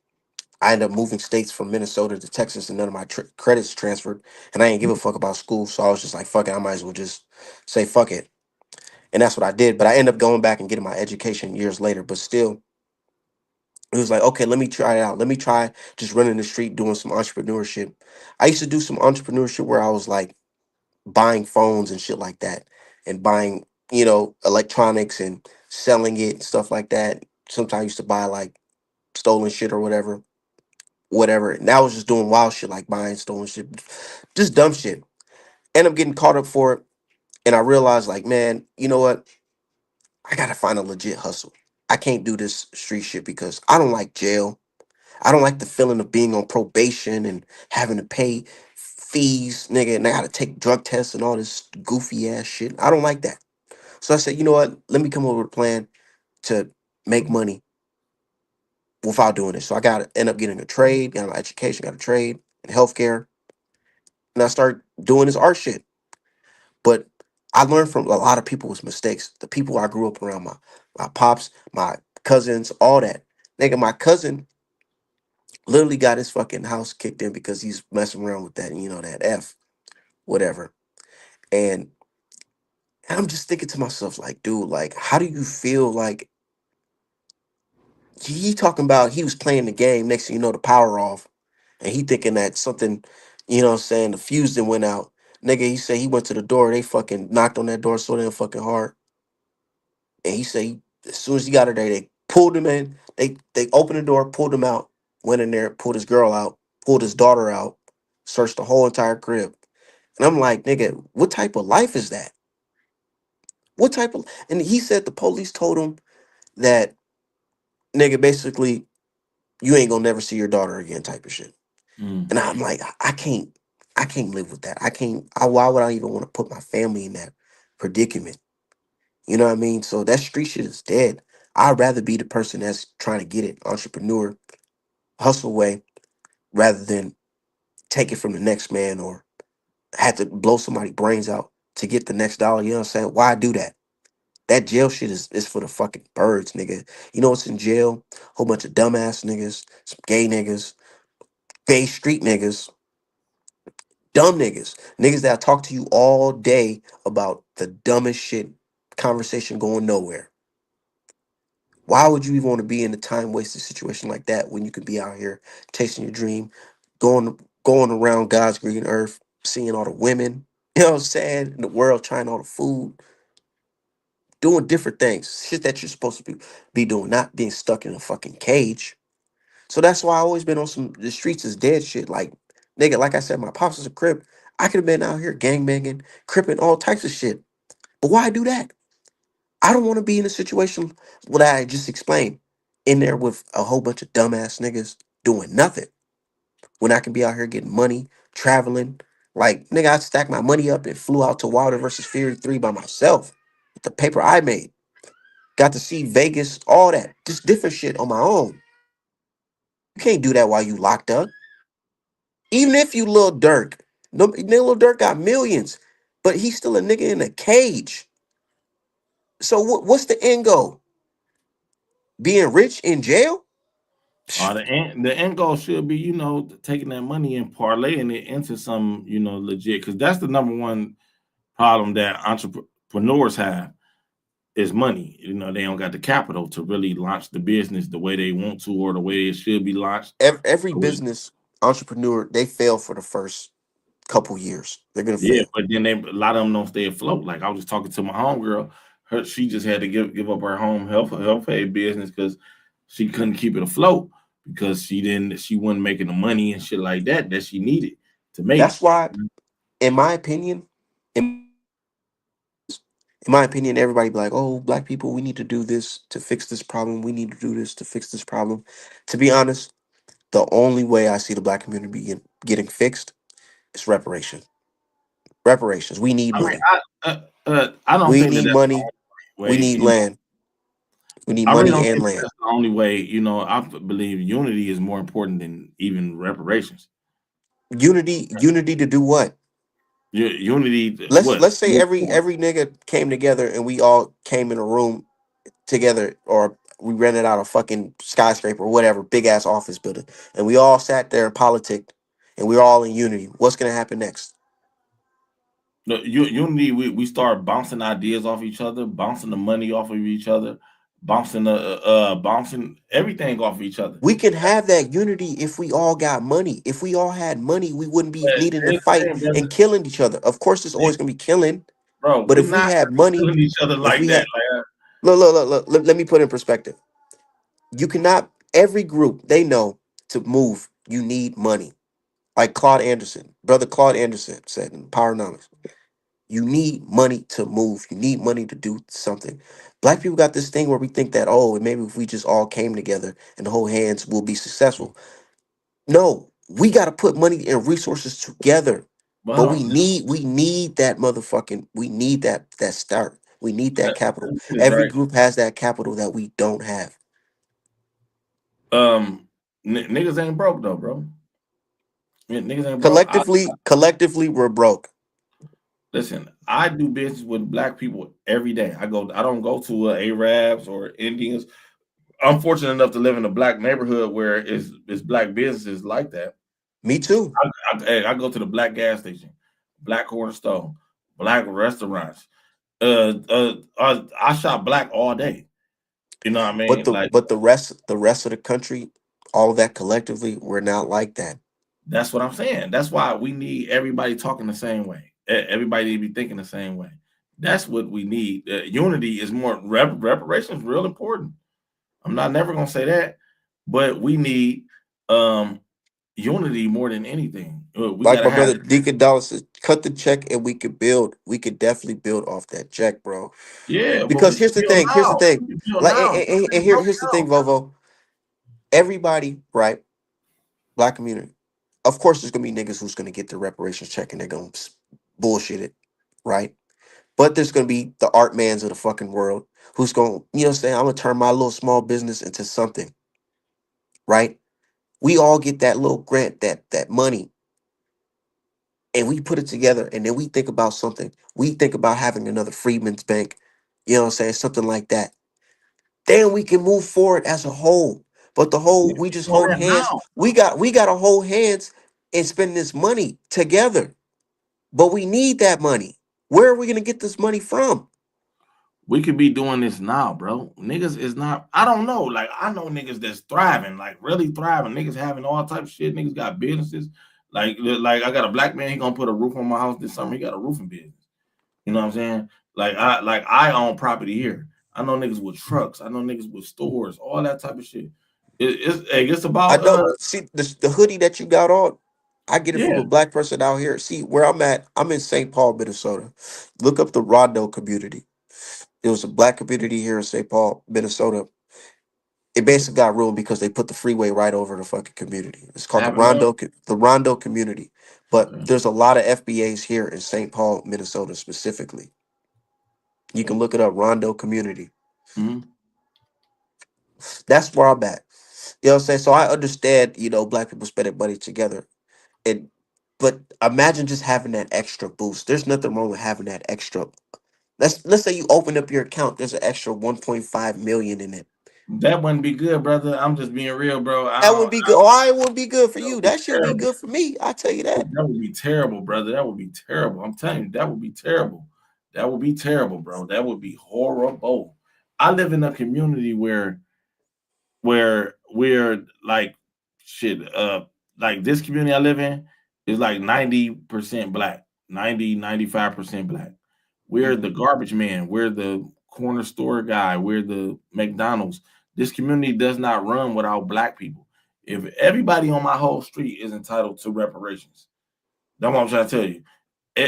I ended up moving states from Minnesota to Texas, and none of my credits transferred. And I didn't give a fuck about school, so I was just like, "Fuck it, I might as well just say fuck it." And that's what I did. But I ended up going back and getting my education years later. But still, it was like, okay, let me try it out. Let me try just running the street doing some entrepreneurship. I used to do some entrepreneurship where I was like buying phones and shit like that, and buying electronics and selling it and stuff like that. Sometimes I used to buy like stolen shit or whatever. And I was just doing wild shit like buying stolen shit, just dumb shit. And I'm getting caught up for it. And I realized, like, man, you know what? I gotta find a legit hustle. I can't do this street shit because I don't like jail. I don't like the feeling of being on probation and having to pay fees, nigga, and I gotta take drug tests and all this goofy ass shit. I don't like that. So I said, you know what? Let me come up with a plan to make money without doing this. So I got to end up getting a trade, got my education, got a trade in healthcare, and I started doing this art shit. But I learned from a lot of people's mistakes. The people I grew up around, my pops, my cousins, all that. Nigga, my cousin literally got his fucking house kicked in because he's messing around with that, that F, whatever. And I'm just thinking to myself, like, dude, like, how do you feel like he talking about he was playing the game, next thing you know, the power off, and he thinking that something, what I'm saying, the fuse then went out. Nigga, he said he went to the door, they fucking knocked on that door so damn fucking hard. And he said as soon as he got her there, they pulled him in. They opened the door, pulled him out, went in there, pulled his girl out, pulled his daughter out, searched the whole entire crib. And I'm like, nigga, what type of life is that? What type of and he said the police told him that nigga basically you ain't gonna never see your daughter again type of shit. Mm. And I'm like, I can't live with that. Why would I even want to put my family in that predicament? You know what I mean? So that street shit is dead. I'd rather be the person that's trying to get it, entrepreneur, hustle way, rather than take it from the next man or have to blow somebody's brains out to get the next dollar. You know what I'm saying? Why do that? That jail shit is for the fucking birds, nigga. You know what's in jail? Whole bunch of dumbass niggas, some gay niggas, gay street niggas, dumb niggas, niggas that talk to you all day about the dumbest shit, conversation going nowhere. Why would you even want to be in a time wasted situation like that when you could be out here chasing your dream, going around God's green earth, seeing all the women, you know what I'm saying, in the world, trying all the food, doing different things, shit that you're supposed to be doing, not being stuck in a fucking cage. So that's why I always been on some the streets is dead shit. Like, nigga, like I said, my pops was a crip. I could have been out here gangbanging, cripping all types of shit. But why do that? I don't want to be in a situation what I just explained, in there with a whole bunch of dumbass niggas doing nothing when I can be out here getting money, traveling. Like, nigga, I stacked my money up and flew out to Wilder versus Fury 3 by myself with the paper I made. Got to see Vegas, all that, just different shit on my own. You can't do that while you locked up. Even if you Lil Durk, no, Lil Durk got millions, but he's still a nigga in a cage. So what's the end goal? Being rich in jail? The end goal should be, taking that money and parlaying it into some, legit. Because that's the number one problem that entrepreneurs have is money. They don't got the capital to really launch the business the way they want to or the way it should be launched. Every So business entrepreneur, they fail for the first couple years. They're gonna yeah, fail. but then a lot of them don't stay afloat. Like I was just talking to my homegirl, she just had to give up her home health aid business because she couldn't keep it afloat because she wasn't making the money and shit like that she needed to make. That's why, in my opinion, in my opinion, everybody be like, "Oh, black people, we need to do this to fix this problem. We need to do this to fix this problem." To be honest, the only way I see the black community getting fixed is reparation. Reparations. We need I mean, money. I don't We think that need that's the money. only We way. need land. We need I really money don't and think land. that's the only way. I believe unity is more important than even reparations. Unity to do what? Unity, Let's what? say every nigga came together and we all came in a room together, or we rented out a fucking skyscraper or whatever, big ass office building, and we all sat there and politicked, and we're all in unity. What's gonna happen next? No, unity, we start bouncing ideas off each other, bouncing the money off of each other, bouncing everything off of each other. We can have that unity if we all got money. If we all had money, we wouldn't be But needing to here's the fight thing, and brother. killing each other. Of course, there's always gonna be killing, Bro, but we're if we not had money, killing each other if like we that. had look, let me put in perspective. You cannot, every group they know, to move, you need money. Like Claude Anderson, brother Claude Anderson said in Powernomics, you need money to move. You need money to do something. Black people got this thing where we think that, oh, maybe if we just all came together and hold hands, we'll be successful. No, we got to put money and resources together. But Well, we need that motherfucking, we need that start. We need that capital. let's get it Every right. group has that capital that we don't have. Niggas ain't broke though, bro. Niggas ain't broke. Collectively, we're broke. Listen, I do business with black people every day. I don't go to Arabs or Indians. I'm fortunate enough to live in a black neighborhood where it's black businesses like that. Me too. I go to the black gas station, black corner store, black restaurants. I shop black all day. You know what I But mean? the Like but the rest of the country, all of that collectively, we're not like that. that's what I'm saying. That's why we need everybody talking the same way. Everybody need to be thinking the same way. That's what we need. Unity is more reparations real important. I'm not never gonna say that, but we need um unity more than anything. We Like gotta my have brother Deacon Dallas says, cut the check and we could build. We could definitely build off that check, bro. yeah, but we Because can here's the build thing. Here's the now. thing. We can build Like, now. and here's the thing, Vovo. Everybody, right? Black community. Of course, there's gonna be niggas who's gonna get the reparations check and they're gonna bullshit it, right? But there's gonna be the art mans of the fucking world who's gonna, you know what I'm saying, I'm gonna turn my little small business into something, right? We all get that little grant, that money, and we put it together, and then we think about something. We think about having another Freedmen's Bank, you know what I'm saying, something like that. Then we can move forward as a whole. But the We whole, can we be just doing hold that hands. now. We got to hold hands and spend this money together. But we need that money. Where are we gonna get this money from? We could be doing this now, bro. Niggas is not. I don't know. Like I know niggas that's thriving, like really thriving. Niggas having all type of shit. Niggas got businesses. Like I got a black man. He gonna put a roof on my house this summer. He got a roofing business. You know what I'm saying? Like I own property here. I know niggas with trucks. I know niggas with stores. All that type of shit. It's I about know. See the hoodie that you got on. I get it from yeah. a black person out here. See where I'm at. I'm in St. Paul, Minnesota. Look up the Rondo community. It was a black community here in St. Paul, Minnesota. It basically got ruined because they put the freeway right over the fucking community. It's called Happened there. The Rondo community. But Okay. there's a lot of FBAs here in St. Paul, Minnesota specifically. You can Okay. look it up, Rondo community. Mhm. That's where I'm at. You know what I'm saying? So I understand, black people spending money together. And but imagine just having that extra boost. There's nothing wrong with having that extra. Let's say you open up your account, there's an extra 1.5 million in it. That wouldn't be good, brother. I'm just being real, bro. That would be good. Oh, it wouldn't be good for That you. would be That should be terrible. good for me. I tell you that. That would be terrible, brother. That would be terrible. I'm telling you, that would be terrible. That would be terrible, bro. That would be horrible. I live in a community where we're like shit, like this community I live in is like 90% black, 95% black. We're Hmm. the garbage man, we're the corner store guy, we're the McDonald's. This community does not run without black people. If everybody on my whole street is entitled to reparations, that's what I'm trying to tell you.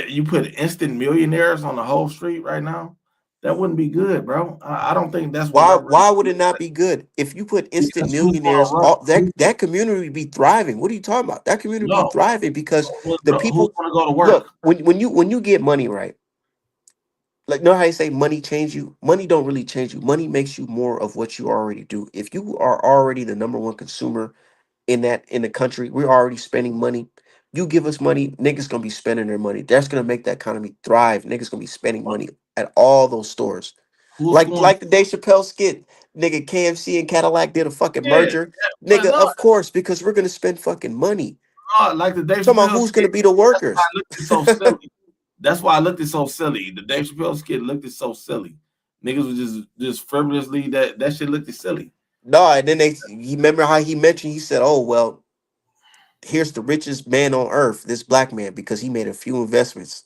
You put instant millionaires on the whole street right now, that wouldn't be good, bro. I don't think that's what reparations Why would look it not like. be good? If you put instant Because who's gonna millionaires, run? all that community would be thriving. What are you talking about? That community be No, thriving because the who's people gonna go to work? look, when you get money, right? Like, know how you say money change you? Money don't really change you. Money makes you more of what you already do. If you are already the number one consumer in the country, we're already spending money. You give us money, niggas gonna be spending their money. That's gonna make the economy thrive. Niggas gonna be spending money at all those stores. Who's Like going? like the Dave Chappelle skit, nigga. KFC and Cadillac did a fucking Yeah, merger, but nigga. no, Of course, because we're gonna spend fucking money. no, like the Dave Talking about Chappelle who's gonna skit. be the That's why workers. I looked at so silly. That's why I looked at so silly. The Dave Chappelle skit looked at so silly. Niggas was just frivolously that shit looked at silly. No, and then he remember how he mentioned, he said, "Oh well, here's the richest man on earth, this black man, because he made a few investments,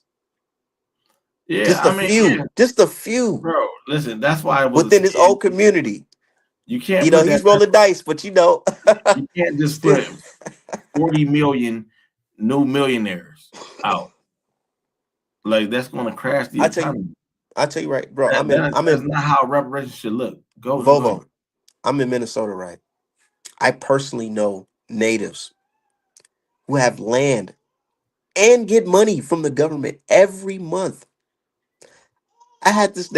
Yeah, I mean, yeah, just a few bro. Listen, that's why it was a within his skit. own community. You can't put that. He's rolling dice, but You can't just still, put 40 million new millionaires out. Like that's going to crash the I tell you, economy. I tell you right, bro. I'm That's in not how reparations should look. Go ahead. Vovo. I'm in Minnesota, right? I personally know natives who have land and get money from the government every month. I had this.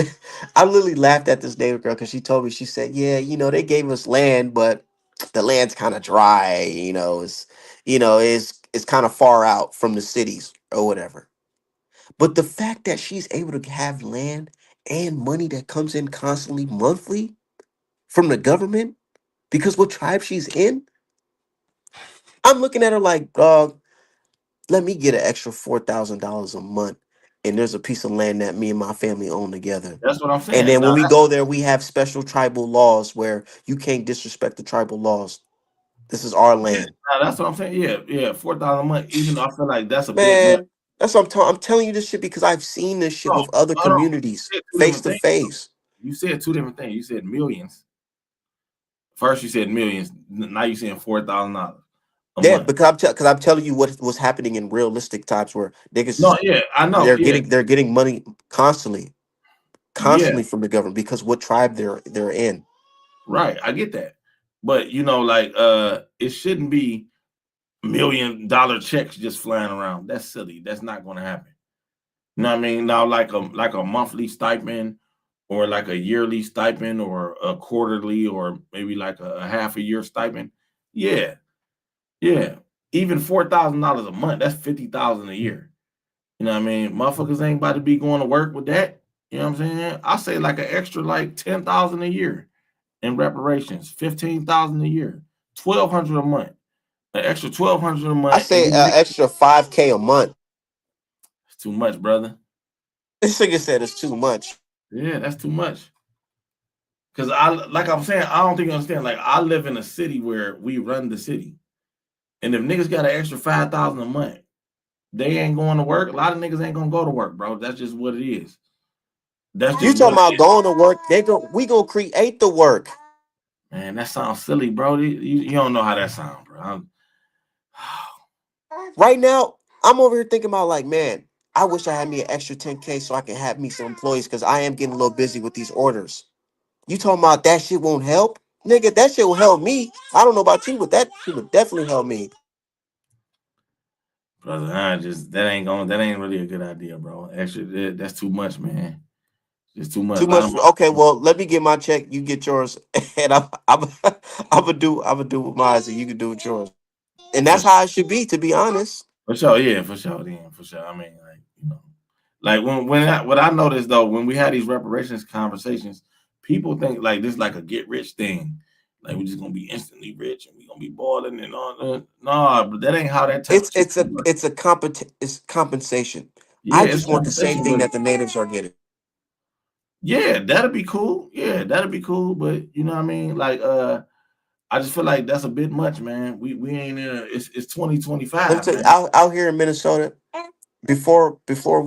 I literally laughed at this native girl because she told me, she said, "Yeah, they gave us land, but the land's kind of dry. It's kind of far out from the cities or whatever." But the fact that she's able to have land and money that comes in constantly monthly from the government because what tribe she's in, I'm looking at her like, dog, let me get an extra $4,000 a month, and there's a piece of land that me and my family own together. That's what I'm And saying. then when Now we go there, we have special tribal laws where you can't disrespect the tribal laws. This is our yeah, land. that's what I'm saying. Yeah, yeah, 4,000 a month. Even though I feel like that's a bit much. Man, that's what I'm telling you this shit because I've seen this shit No, with other hold on. communities You said two face different to things. face. You said two different things. You said millions. First, you said millions. Now you saying $4,000 a Yeah, month. because I'm telling you what's happening in realistic times where niggas No, is yeah, I know. they're Yeah, getting money constantly, yeah, constantly from the government because what tribe they're in. right. I get that. But like it shouldn't be $1 million checks just flying around. That's silly. That's not going to happen. You know what I mean? Now, like a monthly stipend, or like a yearly stipend, or a quarterly, or maybe like a half a year stipend. Yeah, yeah. Even $4,000 a month, that's 50,000 a year. You know what I mean? Motherfuckers ain't about to be going to work with that. You know what I'm saying? I say like an extra like 10,000 a year in reparations, 15,000 a year, 1,200 a month, an extra 1,200 a I month, and say you make extra 5K a month. it's too much, brother. This nigga said it's too much. Yeah, that's too much. Cause like I'm saying, I don't think you understand. Like I live in a city where we run the city, and if niggas got an extra 5,000 a month, they ain't going to work. A lot of niggas ain't gonna go to work, bro. That's just what it is. That's You just what talking it about is. going to work? We gonna create the work. Man, that sounds silly, bro. You don't know how that sounds, bro. Right now, I'm over here thinking about like, man, I wish I had me an extra 10K so I can have me some employees because I am getting a little busy with these orders. You talking about that shit won't help? Nigga, that shit will help me. I don't know about you, but that shit would definitely help me. Brother, that ain't really a good idea, bro. Extra, that's too much, man. It's too much. A Too lot much. of Okay, well, let me get my check. You get yours, and I'm gonna do with mine, so you can do with yours. And for that's how it should be, to be honest. for sure, yeah, for sure, then for sure. I mean, like like what I noticed though, when we had these reparations conversations, people think like this like a get rich thing. Like we're just gonna be instantly rich and we're gonna be balling and all that. Nah, but that ain't how that type of shit works. It's compensation. Yeah, I it's just want the same compensation, thing but that the natives are getting. yeah, that'd be cool. Yeah, that'd be cool. But you know what I mean? Like I just feel like that's a bit much, man. We ain't in it's Let me 2025, tell you, man. out here in Minnesota, before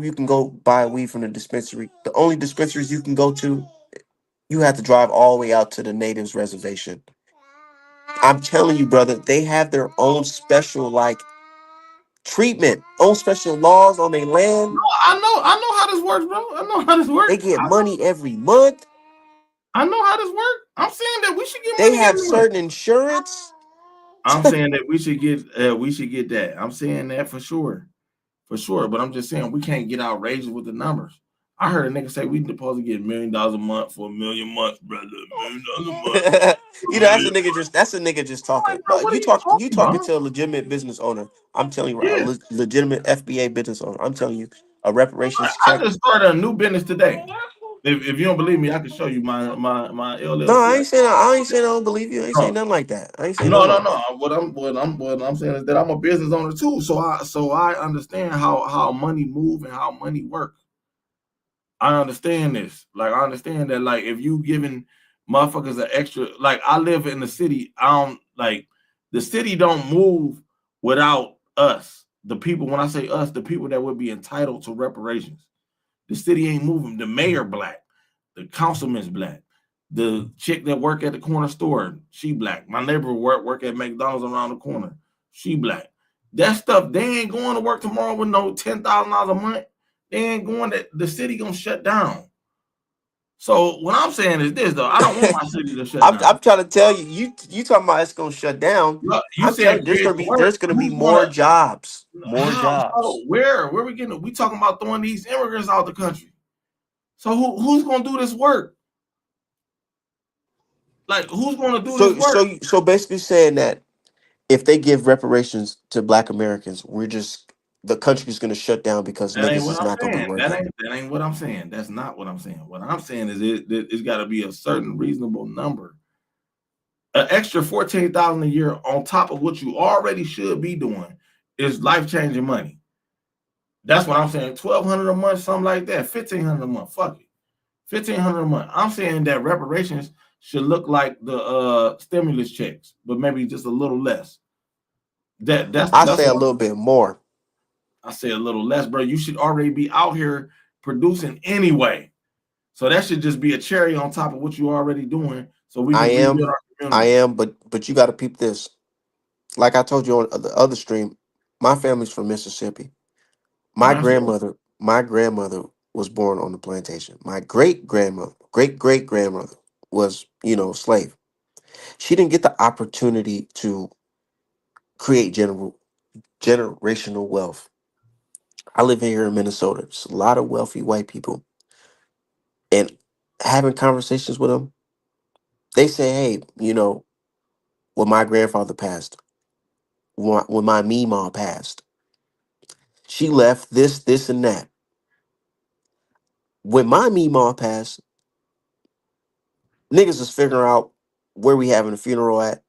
you can go buy weed from the dispensary, the only dispensaries you can go to, you have to drive all the way out to the natives reservation. I'm telling you, brother, they have their own special like treatment, own special laws on their land. I know how this works, bro. I know how this They works. get money every month. I know how this works. I'm saying that we should get They money have everywhere. certain insurance. I'm saying that we should get that. I'm saying that for sure. For sure. But I'm just saying we can't get outrageous with the numbers. I heard a nigga say we supposed to get $1 million a month for a million months, brother. $1 million a month for a million. That's a nigga just I'm like, talking. bro, what are you You talking talking about? to a legitimate business owner. I'm telling you, right, Yeah. legitimate FBA business owner. I'm telling you, a reparations I check. just started a new business today. If you don't believe me, I can show you my No, LLC. I ain't saying I don't believe you. I ain't saying nothing like that. I ain't saying No, nothing no, like no. that. What I'm saying is that I'm a business owner too. So I understand how money move and how money work. I understand this. Like I understand that like if you giving motherfuckers an extra like I live in the city, I don't like the city don't move without us. The people, when I say us, the people that would be entitled to reparations. The city ain't moving. The mayor black. The councilman's black. The chick that work at the corner store, she black. My neighbor work at McDonald's around the corner. She black. That stuff, they ain't going to work tomorrow with no $10,000 a month. They ain't going to the city gonna shut down. So what I'm saying is this though, I don't want my city to shut down. I'm trying to tell you, you talking about it's gonna shut down. You I'm saying telling you, create the work. there's gonna be Who's gonna more jobs, more how so jobs. where we getting we talking about throwing these immigrants out the country. So who's gonna do this work? Like who's gonna do this work? So basically saying that if they give reparations to Black Americans, the country's gonna shut down because That ain't niggas what is I'm not gonna be saying. working. That ain't what I'm saying. That's not what I'm saying. What I'm saying is it's got to be a certain reasonable number. An extra 14,000 a year on top of what you already should be doing is life changing money. That's what I'm saying. 1,200 a month, something like that. 1,500 a month. Fuck it. 1,500 a month. I'm saying that reparations should look like the stimulus checks, but maybe just a little less. I That's say a what little bit more. I say a little less, bro. You should already be out here producing anyway. So that should just be a cherry on top of what you're already doing, so we I can rebuild am, our community. but you got to peep this. Like I told you on the other stream, my family's from Mississippi. Oh, that's right. My grandmother was born on the plantation. My great grandmother was, slave. She didn't get the opportunity to create generational wealth. I live here in Minnesota. There's a lot of wealthy white people, and having conversations with them, they say, "Hey, when my grandfather passed, when my meemaw passed, she left this, this, and that. When my meemaw passed, niggas is figuring out where we having a funeral at,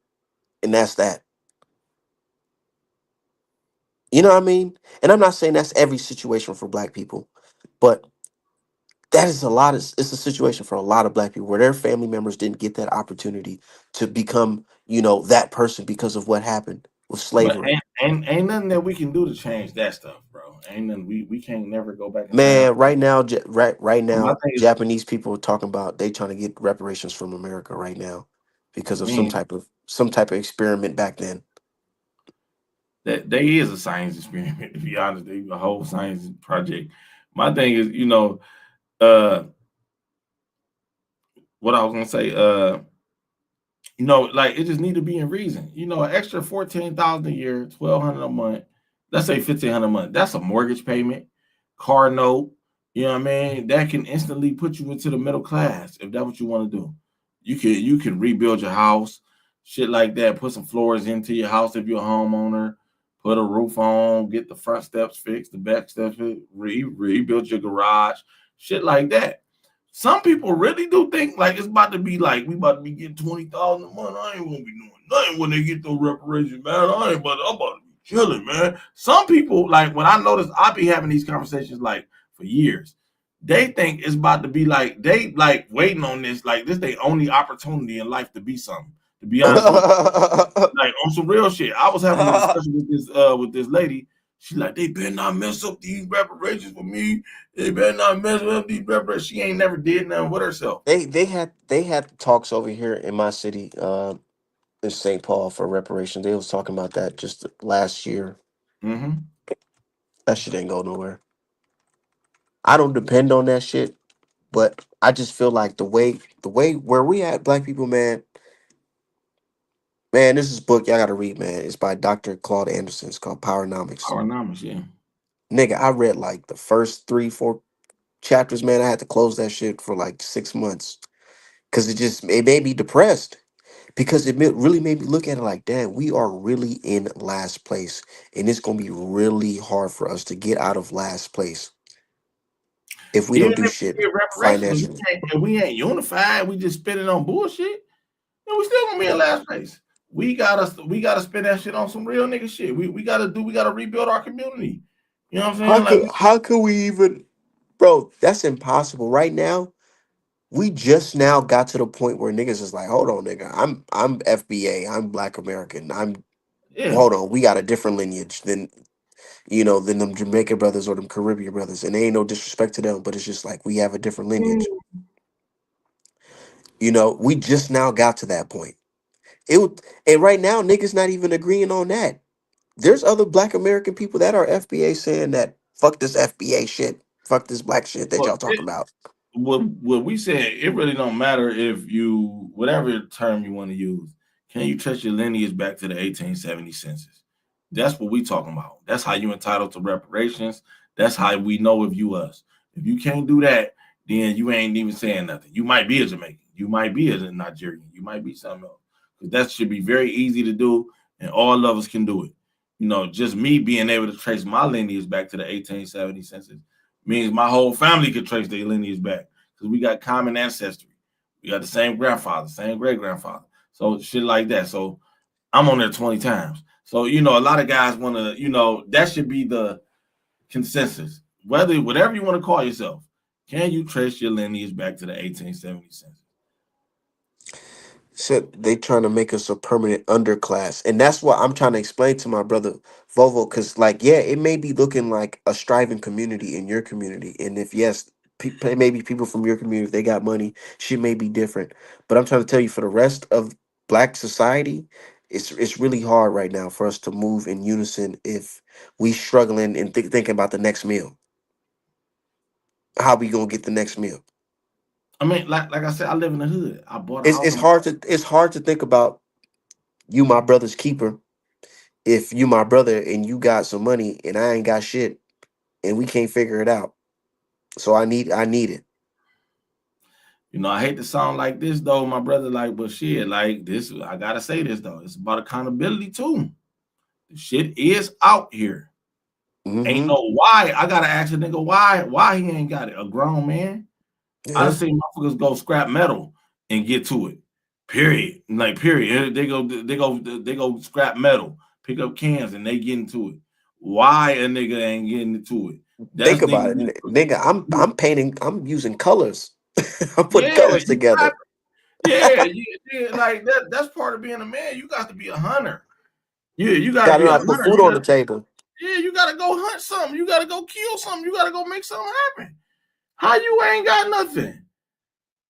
and that's that. You know what I mean? And I'm not saying that's every situation for black people, but that is a lot of it's a situation for a lot of black people where their family members didn't get that opportunity to become, that person because of what happened with But slavery. ain't nothing that we can do to change that stuff, bro. Ain't nothing we can't never go back in time. Man, right But my now, thing is, Japanese people are talking about they trying to get reparations from America right now because of some man, type of experiment back then. that they is a science experiment. To be honest, they a whole science project. My thing is, uh, what I was gonna say, like it just need to be in reason. An extra 14,000 a year, 1,200 a month. Let's say 1,500 a month. That's a mortgage payment, car note. You know what I mean? That can instantly put you into the middle class if that's what you want to do. You can rebuild your house, shit like that. Put some floors into your house if you're a homeowner. Put a roof on. Get the front steps fixed, the back steps fixed. Rebuild your garage, shit like that. Some people really do think like it's about to be like we about to be getting 20,000 a month. I ain't gonna be doing nothing when they get those reparations, man. I'm about to be chilling, man. Some people like when I notice I be having these conversations like for years. They think it's about to be like they like waiting on this, like this their only opportunity in life to be something. To be honest with you, like on some real shit. I was having a discussion with this lady. She like, they better not mess up these reparations for me. They better not mess up these reparations. She ain't never did nothing with herself. they had talks over here in my city, in St. Paul for reparations. They was talking about that just last year. Mm-hmm. That shit ain't go nowhere. I don't depend on that shit, but I just feel like the way where we at, black people, man, this is a book y'all gotta read, man. It's by Dr. Claude Anderson. It's called Powernomics. Powernomics, yeah. Nigga, I read like the first 3, 4 chapters, man. I had to close that shit for like 6 months because it made me depressed. Because really made me look at it like, damn, we are really in last place, and it's gonna be really hard for us to get out of last place if we Even don't do if we shit get reparations, financially. if we ain't unified, we just spending on bullshit, then we still gonna be in last place. We gotta spend that shit on some real nigga shit. We gotta rebuild our community. You know what I'm How saying? Like could how could we even, bro? That's impossible. Right now, we just now got to the point where niggas is like, hold on, nigga, I'm FBA, I'm Black American, I'm yeah. hold on, we got a different lineage than them Jamaican brothers or them Caribbean brothers, and there ain't no disrespect to them, but it's just like we have a different lineage. We just now got to that point. And right now, niggas not even agreeing on that. There's other Black American people that are FBA saying that fuck this FBA shit, fuck this black shit that Well, y'all talking about. what we said, it really don't matter if you whatever term you want to use. Can you trace your lineage back to the 1870 census? That's what we talking about. That's how you entitled to reparations. That's how we know if you us. If you can't do that, then you ain't even saying nothing. You might be a Jamaican. You might be a Nigerian. You might be something else. Because that should be very easy to do, and all of us can do it. Just me being able to trace my lineage back to the 1870 census means my whole family could trace their lineage back because we got common ancestry. We got the same grandfather, same great grandfather. So shit like that. So I'm on there 20 times. So a lot of guys want to, that should be the consensus. Whatever you want to call yourself, can you trace your lineage back to the 1870 census? So they trying to make us a permanent underclass, and that's what I'm trying to explain to my brother Vovo. Because, like, yeah, it may be looking like a striving community in your community, and if yes, maybe people from your community, if they got money, shit may be different. But I'm trying to tell you, for the rest of Black society, it's really hard right now for us to move in unison if we struggling and thinking about the next meal. How we gonna get the next meal? I mean, like I said, I live in the hood. I bought a It's house it's on hard to it's hard to think about you, my brother's keeper, if you my brother and you got some money and I ain't got shit. and we can't figure it out. So I need it. I hate to sound like this though, my brother. Like, but shit, like this, I gotta say this though. It's about accountability too. The shit is out here. Ain't Mm-hmm. no why. I gotta ask a nigga why he ain't got it. A grown man. I done Yeah. seen motherfuckers go scrap metal and get to it. Period. Like period. They go scrap metal, pick up cans, and they get into it. Why a nigga ain't getting into it? That's Think nigga. about it, nigga. I'm painting. I'm using colors. I'm putting Yeah, colors you together. got yeah, yeah, like that's part of being a man. You got to be a hunter. Yeah, you got to Got to be know a how to put hunter. food on the table. You got to go hunt something. You got to go kill something. You got to go make something happen. How you ain't got nothing?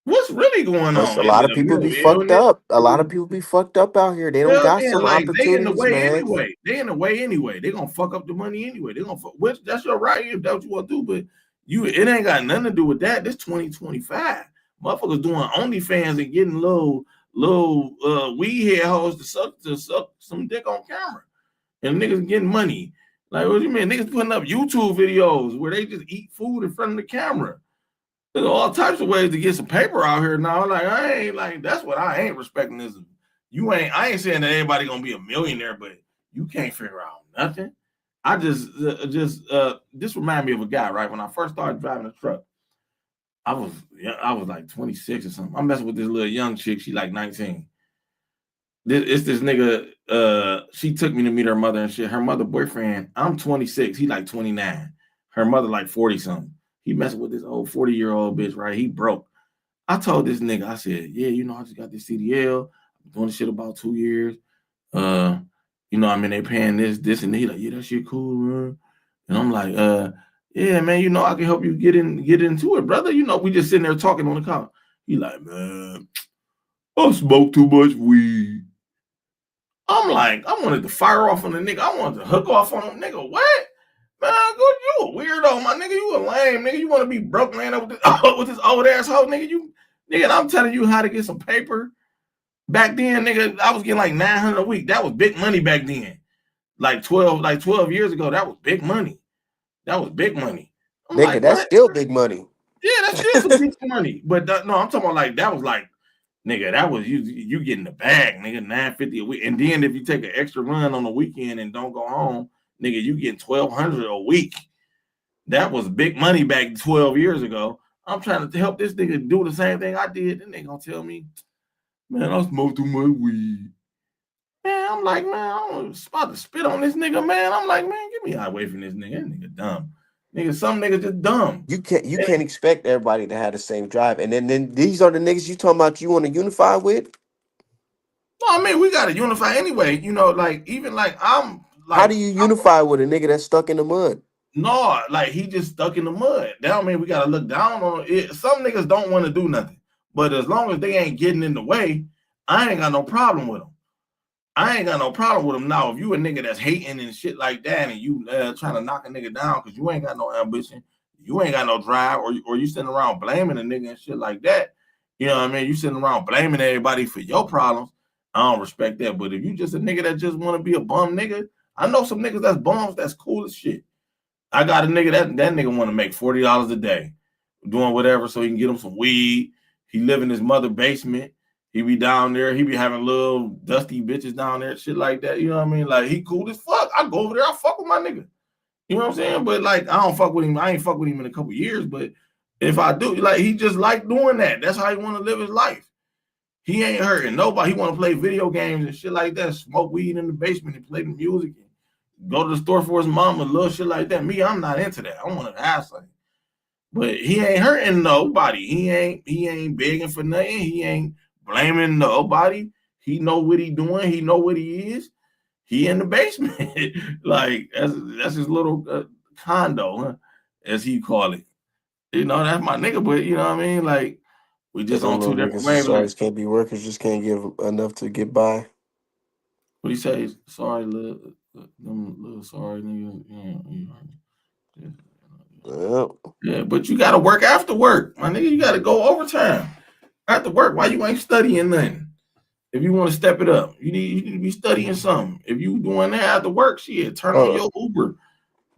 What's really going Cause on? a Is lot it of a people be mental fucked illness? up. A lot of people be fucked up out here. They don't Well, got then, some like they in the opportunities, way man. anyway. They in the way anyway. They gonna fuck up the money anyway. They gonna which that's your right if that's what you want to do. But it ain't got nothing to do with that. This 2025. Motherfuckers doing OnlyFans and getting little weed head hoes to suck some dick on camera. And niggas getting money. Like what do you mean? Niggas putting up YouTube videos where they just eat food in front of the camera. There's all types of ways to get some paper out here now. Like I ain't like that's what I ain't respecting is you ain't I ain't saying that everybody gonna be a millionaire, but you can't figure out nothing. I just this remind me of a guy, right? When I first started driving a truck, I was like 26 or something. I'm messing with this little young chick, she like 19. It's this nigga, she took me to meet her mother and shit. Her mother boyfriend, I'm 26, he like 29. Her mother like 40 something. He messing with this old 40-year-old bitch, right? He broke. I told this nigga, I said, yeah, I just got this CDL. I'm doing this shit about 2 years. Uh, I mean, they paying this, and he like, yeah, that shit cool, man. And I'm like, yeah, man, I can help you get into it, brother. We just sitting there talking on the car. He like, man, I smoke too much weed. I'm like, I wanted to fire off on the nigga. I wanted to hook off on him, nigga. What? Man, good, you a weirdo, my nigga. You a lame, nigga. You want to be broke, man, with this old asshole, nigga. Nigga, I'm telling you how to get some paper. Back then, nigga, I was getting like 900 a week. That was big money back then. Like 12 years ago, that was big money. That was big money. I'm Nigga, like, that's what? still big money. Yeah, that's still some decent money. But no, I'm talking about like that was like, nigga, that was you getting the bag, nigga, 950 a week. And then if you take an extra run on the weekend and don't go home, nigga, you getting 1,200 a week. That was big money back 12 years ago. I'm trying to help this nigga do the same thing I did. Then they gonna tell me, man, I smoke too much weed. Man, I'm like, man, I'm about to spit on this nigga, man. I'm like, man, get me away from this nigga. That nigga dumb. Nigga, some niggas just dumb. You can't expect everybody to have the same drive. And then these are the niggas you talking about you want to unify with? No, I mean, we gotta unify anyway. Like even like I'm How do like you unify with a nigga that's stuck in the mud? no, like he just stuck in the mud. That don't mean we gotta look down on it. Some niggas don't want to do nothing, but as long as they ain't getting in the way, I ain't got no problem with them. I ain't got no problem with them now. If you a nigga that's hating and shit like that, and you trying to knock a nigga down because you ain't got no ambition, you ain't got no drive, or you sitting around blaming a nigga and shit like that. You know what I mean? You sitting around blaming everybody for your problems. I don't respect that. But if you just a nigga that just want to be a bum nigga, I know some niggas that's bums that's cool as shit. I got a nigga that nigga want to make $40 a day, doing whatever so he can get him some weed. He live in his mother basement. He be down there. He be having little dusty bitches down there, shit like that. You know what I mean? Like he cool as fuck. I go over there. I fuck with my nigga. You know what I'm saying? But like I don't fuck with him. I ain't fuck with him in a couple years. But if I do, like he just like doing that. That's how he want to live his life. He ain't hurting nobody. He want to play video games and shit like that. Smoke weed in the basement and play the music. And go to the store for his mama, little shit like that. Me, I'm not into that. I want to have something. But he ain't hurting nobody. He ain't begging for nothing. He ain't blaming nobody. He know what he doing. He know what he is. He in the basement. Like that's his little condo, huh, as he call it. That's my nigga. But you know what I mean? Like we Yeah, just them on two little different niggas is sorry wavelengths. can't be workers, just can't give enough to get by. What he say? Sorry, little sorry niggas. Yeah. Well, Yeah, but you gotta work after work, my nigga. You gotta go overtime after work. Why you ain't studying nothing? If you want to step it up, you need to be studying something. If you doing that after work, shit, turn on uh, your Uber.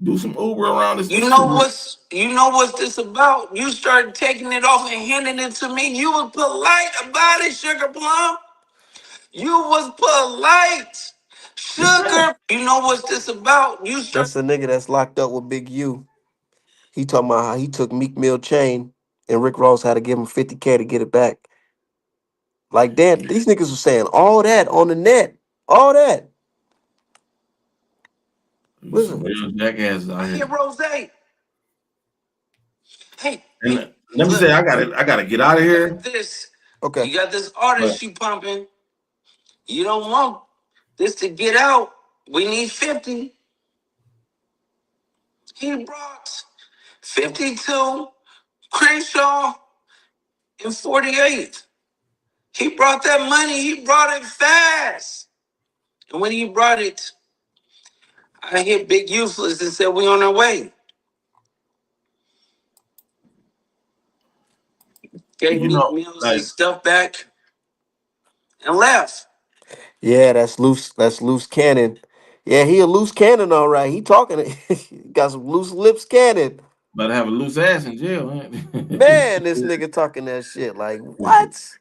Do some Uber around this You know neighborhood. what's this about? You started taking it off and handing it to me. You was polite about it, Sugar Plum. You was polite. Sugar. You know what's this about? That's the nigga that's locked up with Big U. He talking about how he took Meek Mill chain and Rick Ross had to give him 50K to get it back. Like, damn, these niggas was saying all that on the net. All that. Some Listen. real jackasses out Hey, here. Rose. Hey, And hey, let me say, look. I gotta get out of You here. got this. Okay. You got this artist But you pumping. You don't want this to get out. We need 50. He brought 52, Crenshaw, and 48. He brought that money. He brought it fast. And when he brought it, I hit Big Useless and said, we on our way. Gave you Meek know, Mills like his stuff back and left. Yeah, that's loose. That's loose cannon. Yeah, he a loose cannon, all right. He talking. He got some loose lips cannon. about to have a loose ass in jail. Man, this nigga talking that shit. Like what?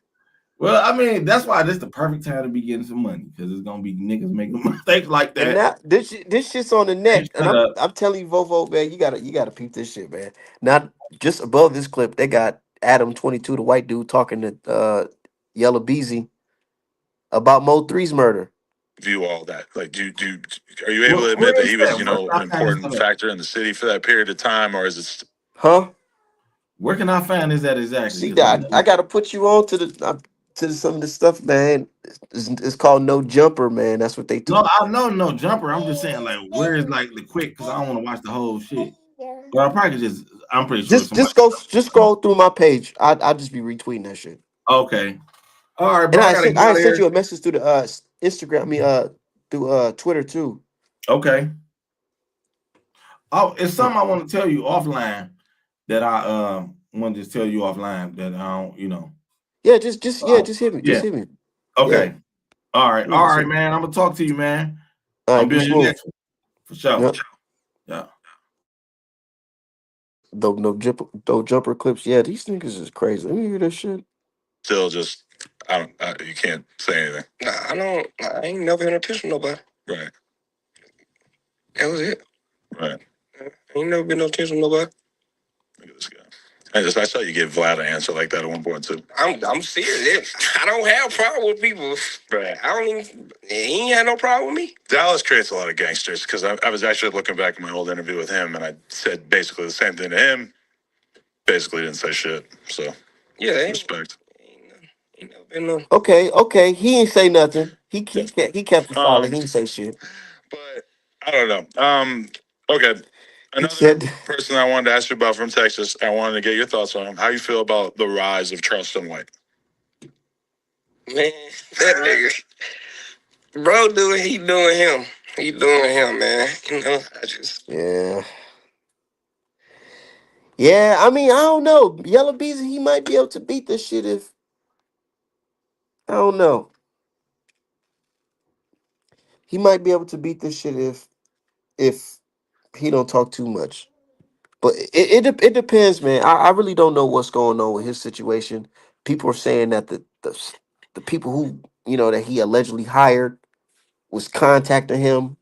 Well, I mean, that's why this is the perfect time to be getting some money because it's gonna be niggas making mistakes like And that. now this shit's on the Hey, net, and shut I'm up. I'm telling you, Vovo, man, you gotta peep this shit, man. Not just above this clip, they got Adam 22, the white dude, talking to Yella Beezy about Mo 3's murder. View all that? Like, are you able to admit Where that is he was, that? Where can an I find this important stuff at? factor in the city for that period of time, or is it? Huh? Where can I find this at exactly? See Because that I gotta put you on to some of the stuff, man. It's called No Jumper, man. That's what they no, told. I know no jumper. I'm just saying, like, where is like the quick? Because I don't want to watch the whole shit. But I probably could just. I'm pretty sure Just somebody. just scroll through my page. I just be retweeting that shit. Okay. All right, And bro. I gotta get I out of sent here. you a message through the Instagram. I mean through Twitter too. Okay. Oh, it's something I want to tell you offline that I want to just tell you offline that I don't, Yeah, just hit me. Just yeah. hit me. Yeah. Okay. All right. Yeah, All just right, hit me. man. I'm gonna talk to you, man. All I'm right, gonna be be on your smooth. next one for sure. Yep. Yeah. Though no jumper clips. Yeah, these niggas is crazy. Let me hear that shit. Still just, I don't. You can't say anything. Nah, I don't. I ain't never had a piss with nobody. Right. That was it. Right. I ain't never been no piss with nobody. Look at this guy. I saw you give Vlad an answer like that at one point too. I'm serious. I don't have a problem with people. Right. I don't even. He ain't had no problem with me. Dallas creates a lot of gangsters because I was actually looking back at my old interview with him, and I said basically the same thing to him. Basically, didn't say shit. So yeah, respect. Ain't never been no. Okay. He ain't say nothing. Yeah. He kept it solid. He ain't say shit. But I don't know. Okay. He Another said, person I wanted to ask you about from Texas. I wanted to get your thoughts on him. How you feel about the rise of Charleston White? man, that nigga, bro, he doing him. He doing him, man. I just. Yeah. Yeah, I mean, I don't know. Yellow Beezy, he might be able to beat this shit if I don't know. He might be able to beat this shit if he don't talk too much. But it depends, man. I really don't know what's going on with his situation. People are saying that the people who that he allegedly hired was contacting him.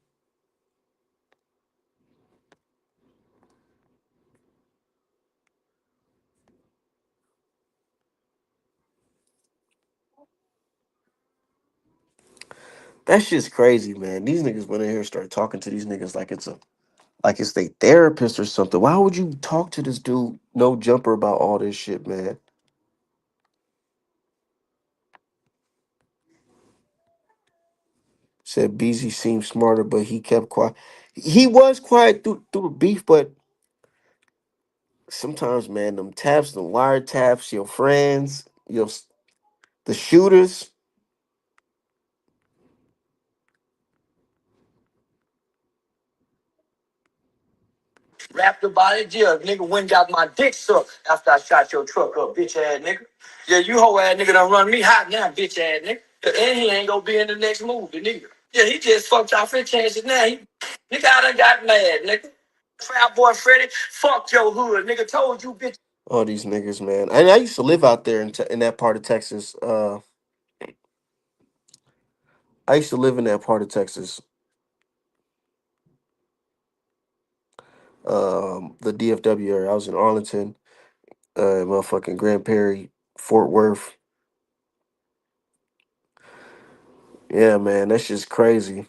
That shit's crazy, man. These niggas went in here and started talking to these niggas like it's their therapist or something. Why would you talk to this dude, no jumper, about all this shit, man? Said BZ seemed smarter, but he kept quiet. He was quiet through the beef, but sometimes, man, them taps, them wiretaps, your friends, the shooters. Rapped about it, yeah. Nigga went and got my dick sucked after I shot your truck up, bitch ass nigga. Yeah, you hoe ass nigga done run me hot now, bitch ass nigga. And he ain't gonna be in the next movie, nigga. Yeah, he just fucked off his chances now. Nigga, I done got mad, nigga. Fat boy Freddy, fuck your hood, nigga. Told you, bitch. All these niggas, man. And I used to live out there in that part of Texas. I used to live in that part of Texas. The DFW area. I was in Arlington, motherfucking Grand Prairie, Fort Worth. Yeah, man, that's just crazy.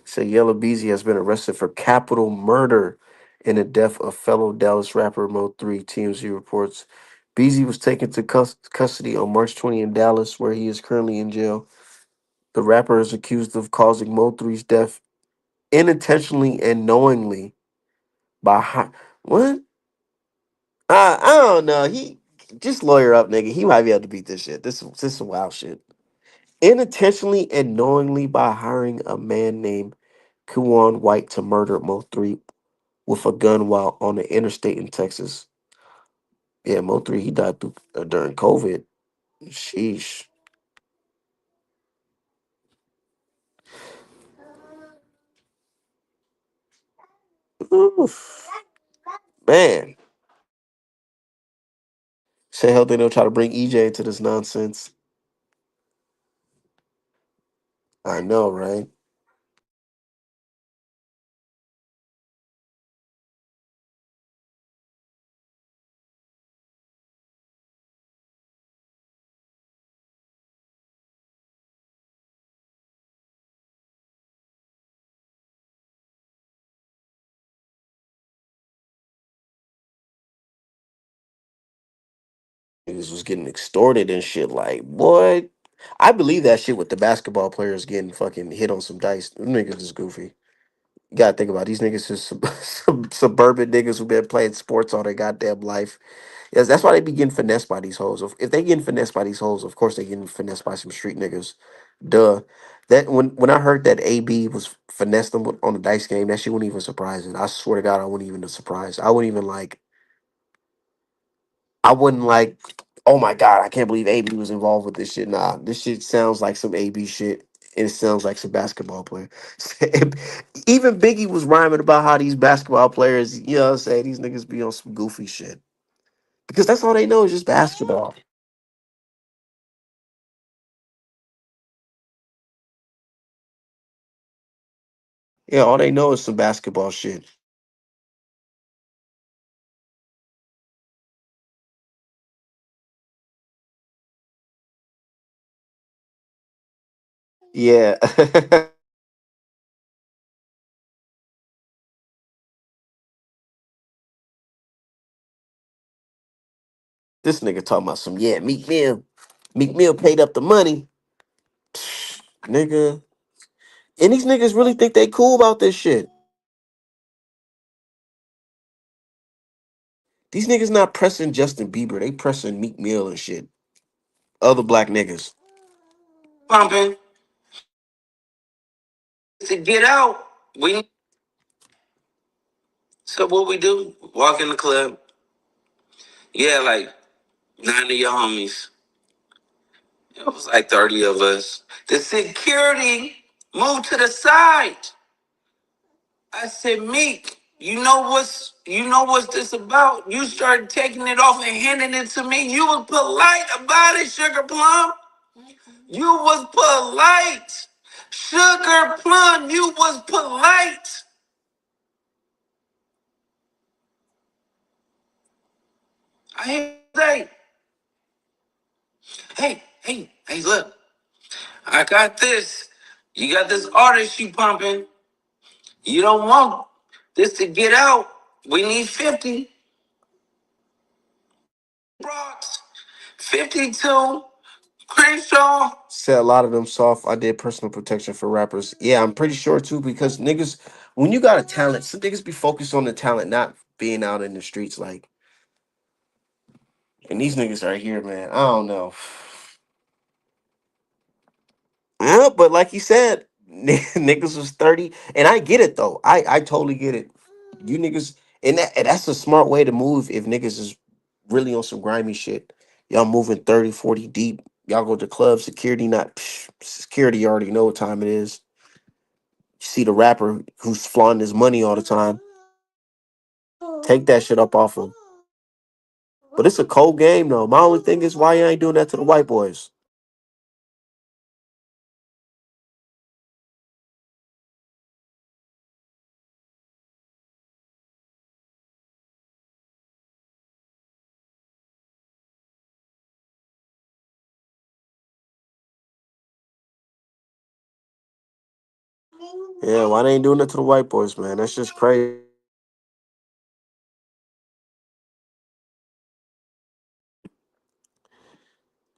Say Yella Beezy has been arrested for capital murder in the death of fellow Dallas rapper Mo 3, TMZ reports. Beezy was taken to custody on March 20 in Dallas, where he is currently in jail. The rapper is accused of causing Mo 3's death unintentionally and knowingly by what? I don't know. He just lawyer up, nigga. He might be able to beat this shit. This is wild shit. Unintentionally and knowingly by hiring a man named Kuwan White to murder Mo 3 with a gun while on the interstate in Texas. Yeah, Mo 3, he died during COVID. Sheesh. Oof. Man. Say hell they don't try to bring EJ into this nonsense. I know, right? Niggas was getting extorted and shit. Like, boy, I believe that shit with the basketball players getting fucking hit on some dice. Them niggas is goofy. You gotta think about it. These niggas is some suburban niggas who been playing sports all their goddamn life. Yes, that's why they be getting finessed by these hoes. If they getting finessed by these hoes, of course they getting finessed by some street niggas. Duh. That when I heard that AB was finessed them on the dice game, that shit wasn't even surprising. I swear to God, I wouldn't even be surprised. I wouldn't like, oh my God, I can't believe AB was involved with this shit. Nah, this shit sounds like some AB shit. And it sounds like some basketball player. Even Biggie was rhyming about how these basketball players, you know what I'm saying, these niggas be on some goofy shit. Because that's all they know is just basketball. Yeah, all they know is some basketball shit. Yeah. This nigga talking about some, yeah, Meek Mill. Meek Mill paid up the money. Nigga. And these niggas really think they cool about this shit. These niggas not pressing Justin Bieber. They pressing Meek Mill and shit. Other black niggas. Pumping to get out. We so what we do? Walk in the club. Yeah, like 9 of your homies. It was like 30 of us. The security moved to the side. I said, Meek, you know what's this about? You started taking it off and handing it to me. You was polite about it, Sugar Plum. You was polite. Sugar Plum, you was polite. I hear you say, hey, look, I got this. You got this artist you pumping. You don't want this to get out. We need 50. Rocks. 52. Crenshaw. Said a lot of them soft. I did personal protection for rappers. Yeah, I'm pretty sure too, because niggas, when you got a talent, some niggas be focused on the talent, not being out in the streets. Like, and these niggas right here, man, I don't know. Yeah, but like you said, niggas was 30, and I get it though. I totally get it. You niggas, and that's a smart way to move if niggas is really on some grimy shit. Y'all moving 30, 40 deep. Y'all go to club security, not security. You already know what time it is. You see the rapper who's flaunting his money all the time. Take that shit up off him. But it's a cold game though. My only thing is why you ain't doing that to the white boys. Yeah, why they ain't doing that to the white boys, man? That's just crazy.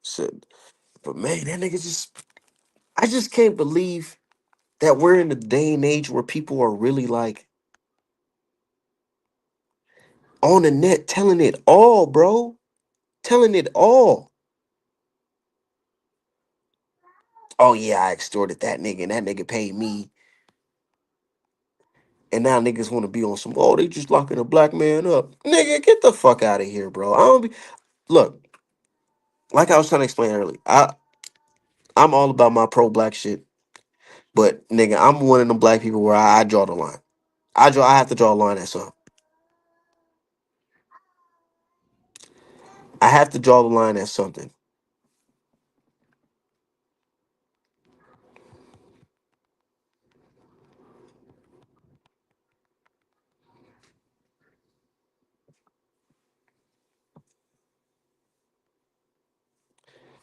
Shit. But man, that nigga just I just can't believe that we're in a day and age where people are really like on the net telling it all, bro. Telling it all. Oh yeah, I extorted that nigga and that nigga paid me. And now niggas want to be on some, oh, they just locking a black man up. Nigga, get the fuck out of here, bro. I don't be look, like I was trying to explain earlier. I'm all about my pro black shit. But nigga, I'm one of them black people where I draw the line. I have to draw a line at something. I have to draw the line at something.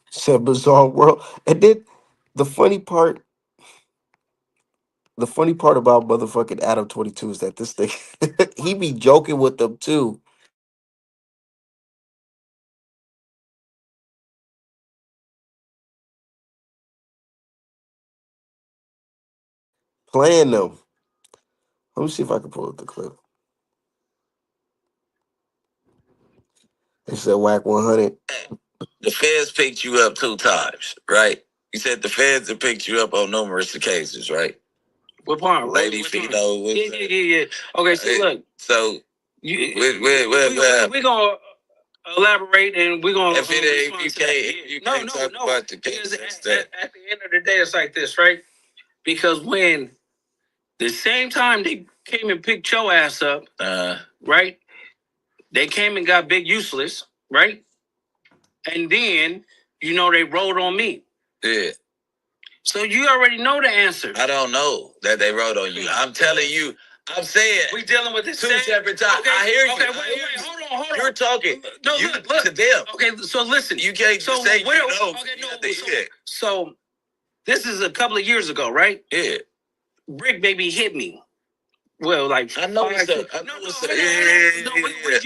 It's a bizarre world. And then the funny part, the funny part about motherfucking Adam 22 is that this thing he be joking with them too. Playing them. Let me see if I can pull up the clip. It said whack 100. The feds picked you up 2 times, right? You said the feds have picked you up on numerous occasions, right? What part? Lady Fino. Yeah. Okay, so look. So, we're going to elaborate and we're going to. If you can't talk about the case, at the end of the day, it's like this, right? Because when the same time they came and picked your ass up, right? They came and got Big Useless, right? And then, they rolled on me. Yeah. So you already know the answer. I don't know that they wrote on you. I'm telling you. I'm saying we dealing with this 2 separate times. Okay, I hear you. Okay, wait. Hold on. You're talking. No, look to them. Okay, so listen. You can't just say So this is a couple of years ago, right? Yeah. Brick baby hit me. Well, like I know it's up. I know it's up. Yeah.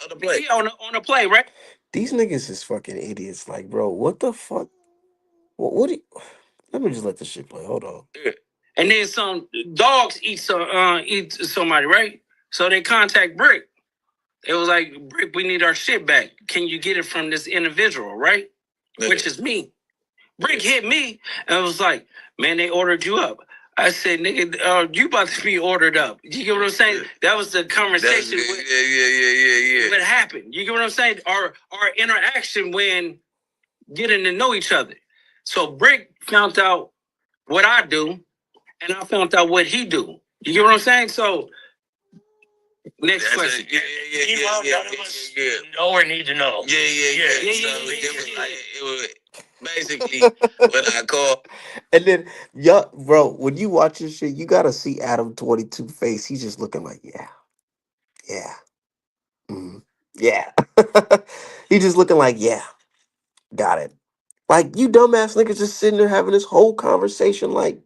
On the play. Yeah, on the play, right? These niggas is fucking idiots. Like, bro, what the fuck? What do you... Let me just let this shit play. Hold on. Yeah. And then some dogs eat somebody, right? So they contact Brick. It was like, Brick, we need our shit back. Can you get it from this individual, right? Yeah. Which is me. Brick hit me and was like, man, they ordered you up. I said, nigga, you about to be ordered up. You get what I'm saying? That was the conversation. Yeah. What happened? You get what I'm saying? Our interaction when getting to know each other. So Brick found out what I do, and I found out what he do. You get what I'm saying? So next question. None of us know or need to know. Yeah. It was basically what I call. And then, bro, when you watch this shit, you gotta see Adam 22 face. He's just looking like, yeah, yeah. He just looking like, yeah, got it. Like you dumbass niggas just sitting there having this whole conversation like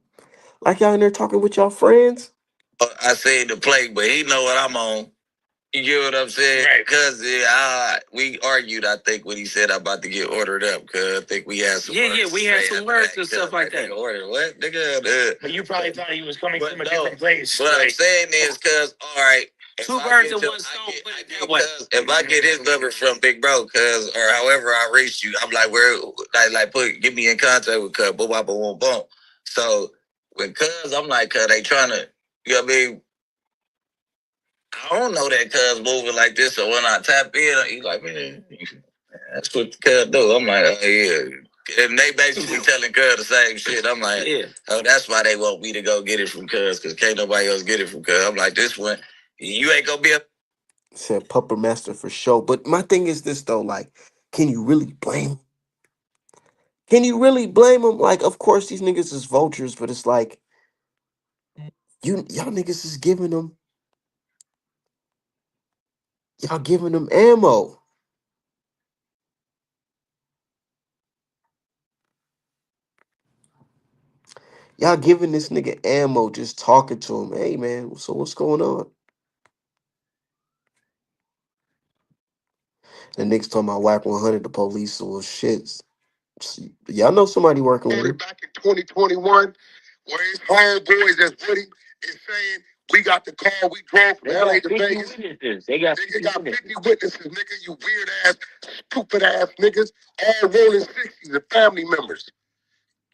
y'all in there talking with y'all friends. I say the play, but he know what I'm on. You get what I'm saying? Right. Because we argued, I think, when he said I'm about to get ordered up. Because I think we had some words. Yeah, we had some words and stuff like that. Order what? Nigga, but you probably thought he was coming from a different place. What I'm saying is because, all right. 2 birds and 1 stone. If I get his number from Big Bro, or however I reach you, I'm like, get me in contact with Cuz, boom, boom, boom, boom. So with Cuz, I'm like, Cuz, they trying to, you know what I mean? I don't know that Cuz moving like this, so when I tap in, he's like, man, that's what Cuz do. I'm like, oh yeah. And they basically telling Cuz the same shit. I'm like, yeah. Oh, that's why they want me to go get it from Cuz, because can't nobody else get it from Cuz. I'm like, this one, you ain't gonna be a. Said Pupper Master for sure. But my thing is this though, like, can you really blame? Can you really blame them? Like, of course these niggas is vultures, but it's like y'all niggas is giving them ammo. Y'all giving this nigga ammo just talking to him. Hey man, so what's going on? The niggas talking about whack 100 the police. So well, shit. Y'all know somebody working with him. Back in 2021, where his homeboys that's with him is saying, we got the car, we drove from LA to Vegas. They got 50 witnesses, nigga, you weird ass, stupid ass niggas, all rolling 60s and family members.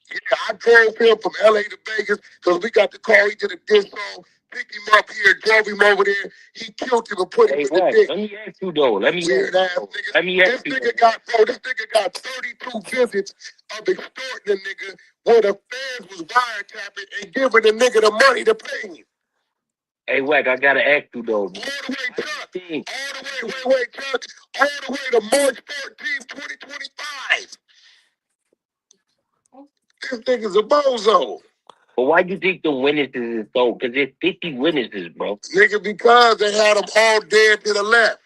Yeah, I drove him from LA to Vegas because we got the car. He did a diss song, picked him up here, drove him over there. He killed him and put him in the dick. Let me ask you though. Weird ass niggas. Let me ask you. This nigga got 32 visits of extorting a nigga where the feds was wiretapping and giving the nigga the money to pay him. Hey, Wack, I gotta ask you though. All the way, Chuck. All the way, wait, Chuck. All the way to March 14th, 2025. This nigga's a bozo. But why do you think the witnesses is so? Because there's 50 witnesses, bro. Nigga, because they had them all dead to the left.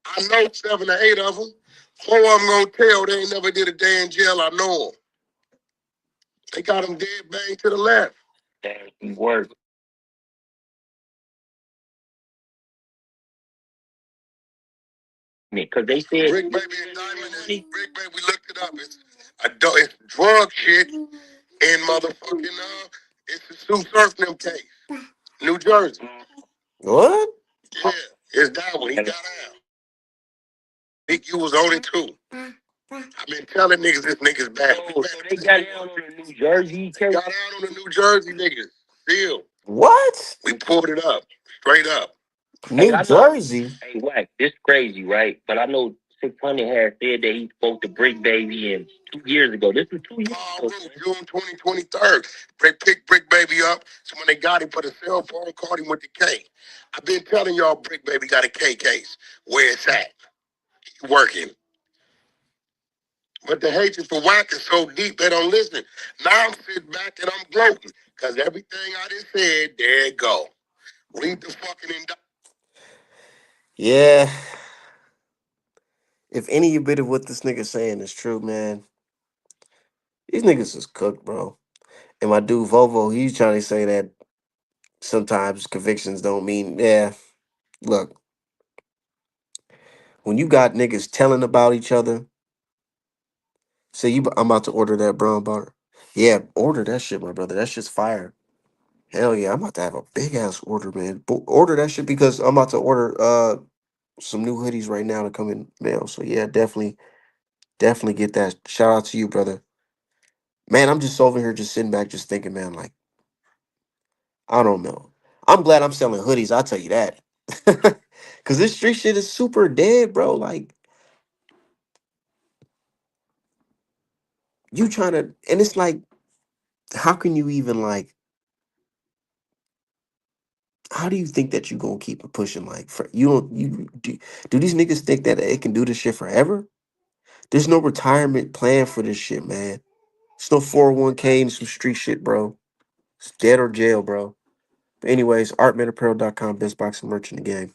I know 7 or 8 of them. 4 of them gonna tell they ain't never did a day in jail. I know them. They got them dead bang to the left. Damn, work. Because they said Rick Baby and Diamond is Rick Baby. We looked it up. It's drug shit in motherfucking it's a Sue Surfing case, New Jersey. What? Yeah, it's that one. He got out. Big U was on it too. I've been telling niggas this nigga's bad. Oh, so they got down on the New Jersey. Got out on the New Jersey niggas. Still. What? We pulled it up. Straight up. New Jersey. Hey, Wack, this crazy, right? But I know 600 had said that he spoke to Brick Baby in 2 years ago. This was 2 years ago. June 2023. They picked Brick Baby up. So when they got him for the cell phone, called him with the K. I've been telling y'all Brick Baby got a K case. Where it's at. He working. But the hatred for Wack is so deep they don't listen. Now I'm sitting back and I'm gloating. Because everything I just said, there it go. Read the fucking indictment. Yeah. If any bit of what this nigga saying is true, man, these niggas is cooked, bro. And my dude Vovo, he's trying to say that sometimes convictions don't mean, yeah. Look, when you got niggas telling about each other, say I'm about to order that brown bar. Yeah, order that shit, my brother. That shit's fire. Hell yeah, I'm about to have a big ass order, man. Order that shit because I'm about to order some new hoodies right now to come in mail. So yeah, definitely get that. Shout out to you, brother. Man, I'm just over here just sitting back just thinking, man, like, I don't know. I'm glad I'm selling hoodies, I'll tell you that. Cause this street shit is super dead, bro. Like, you trying to and it's like, how can you even like how do you think that you gonna keep it pushing? Like for you don't you do these niggas think that it can do this shit forever? There's no retirement plan for this shit, man. There's no 401k and some street shit, bro. It's dead or jail, bro. But anyways, artmanapparel.com, best boxing merch in the game.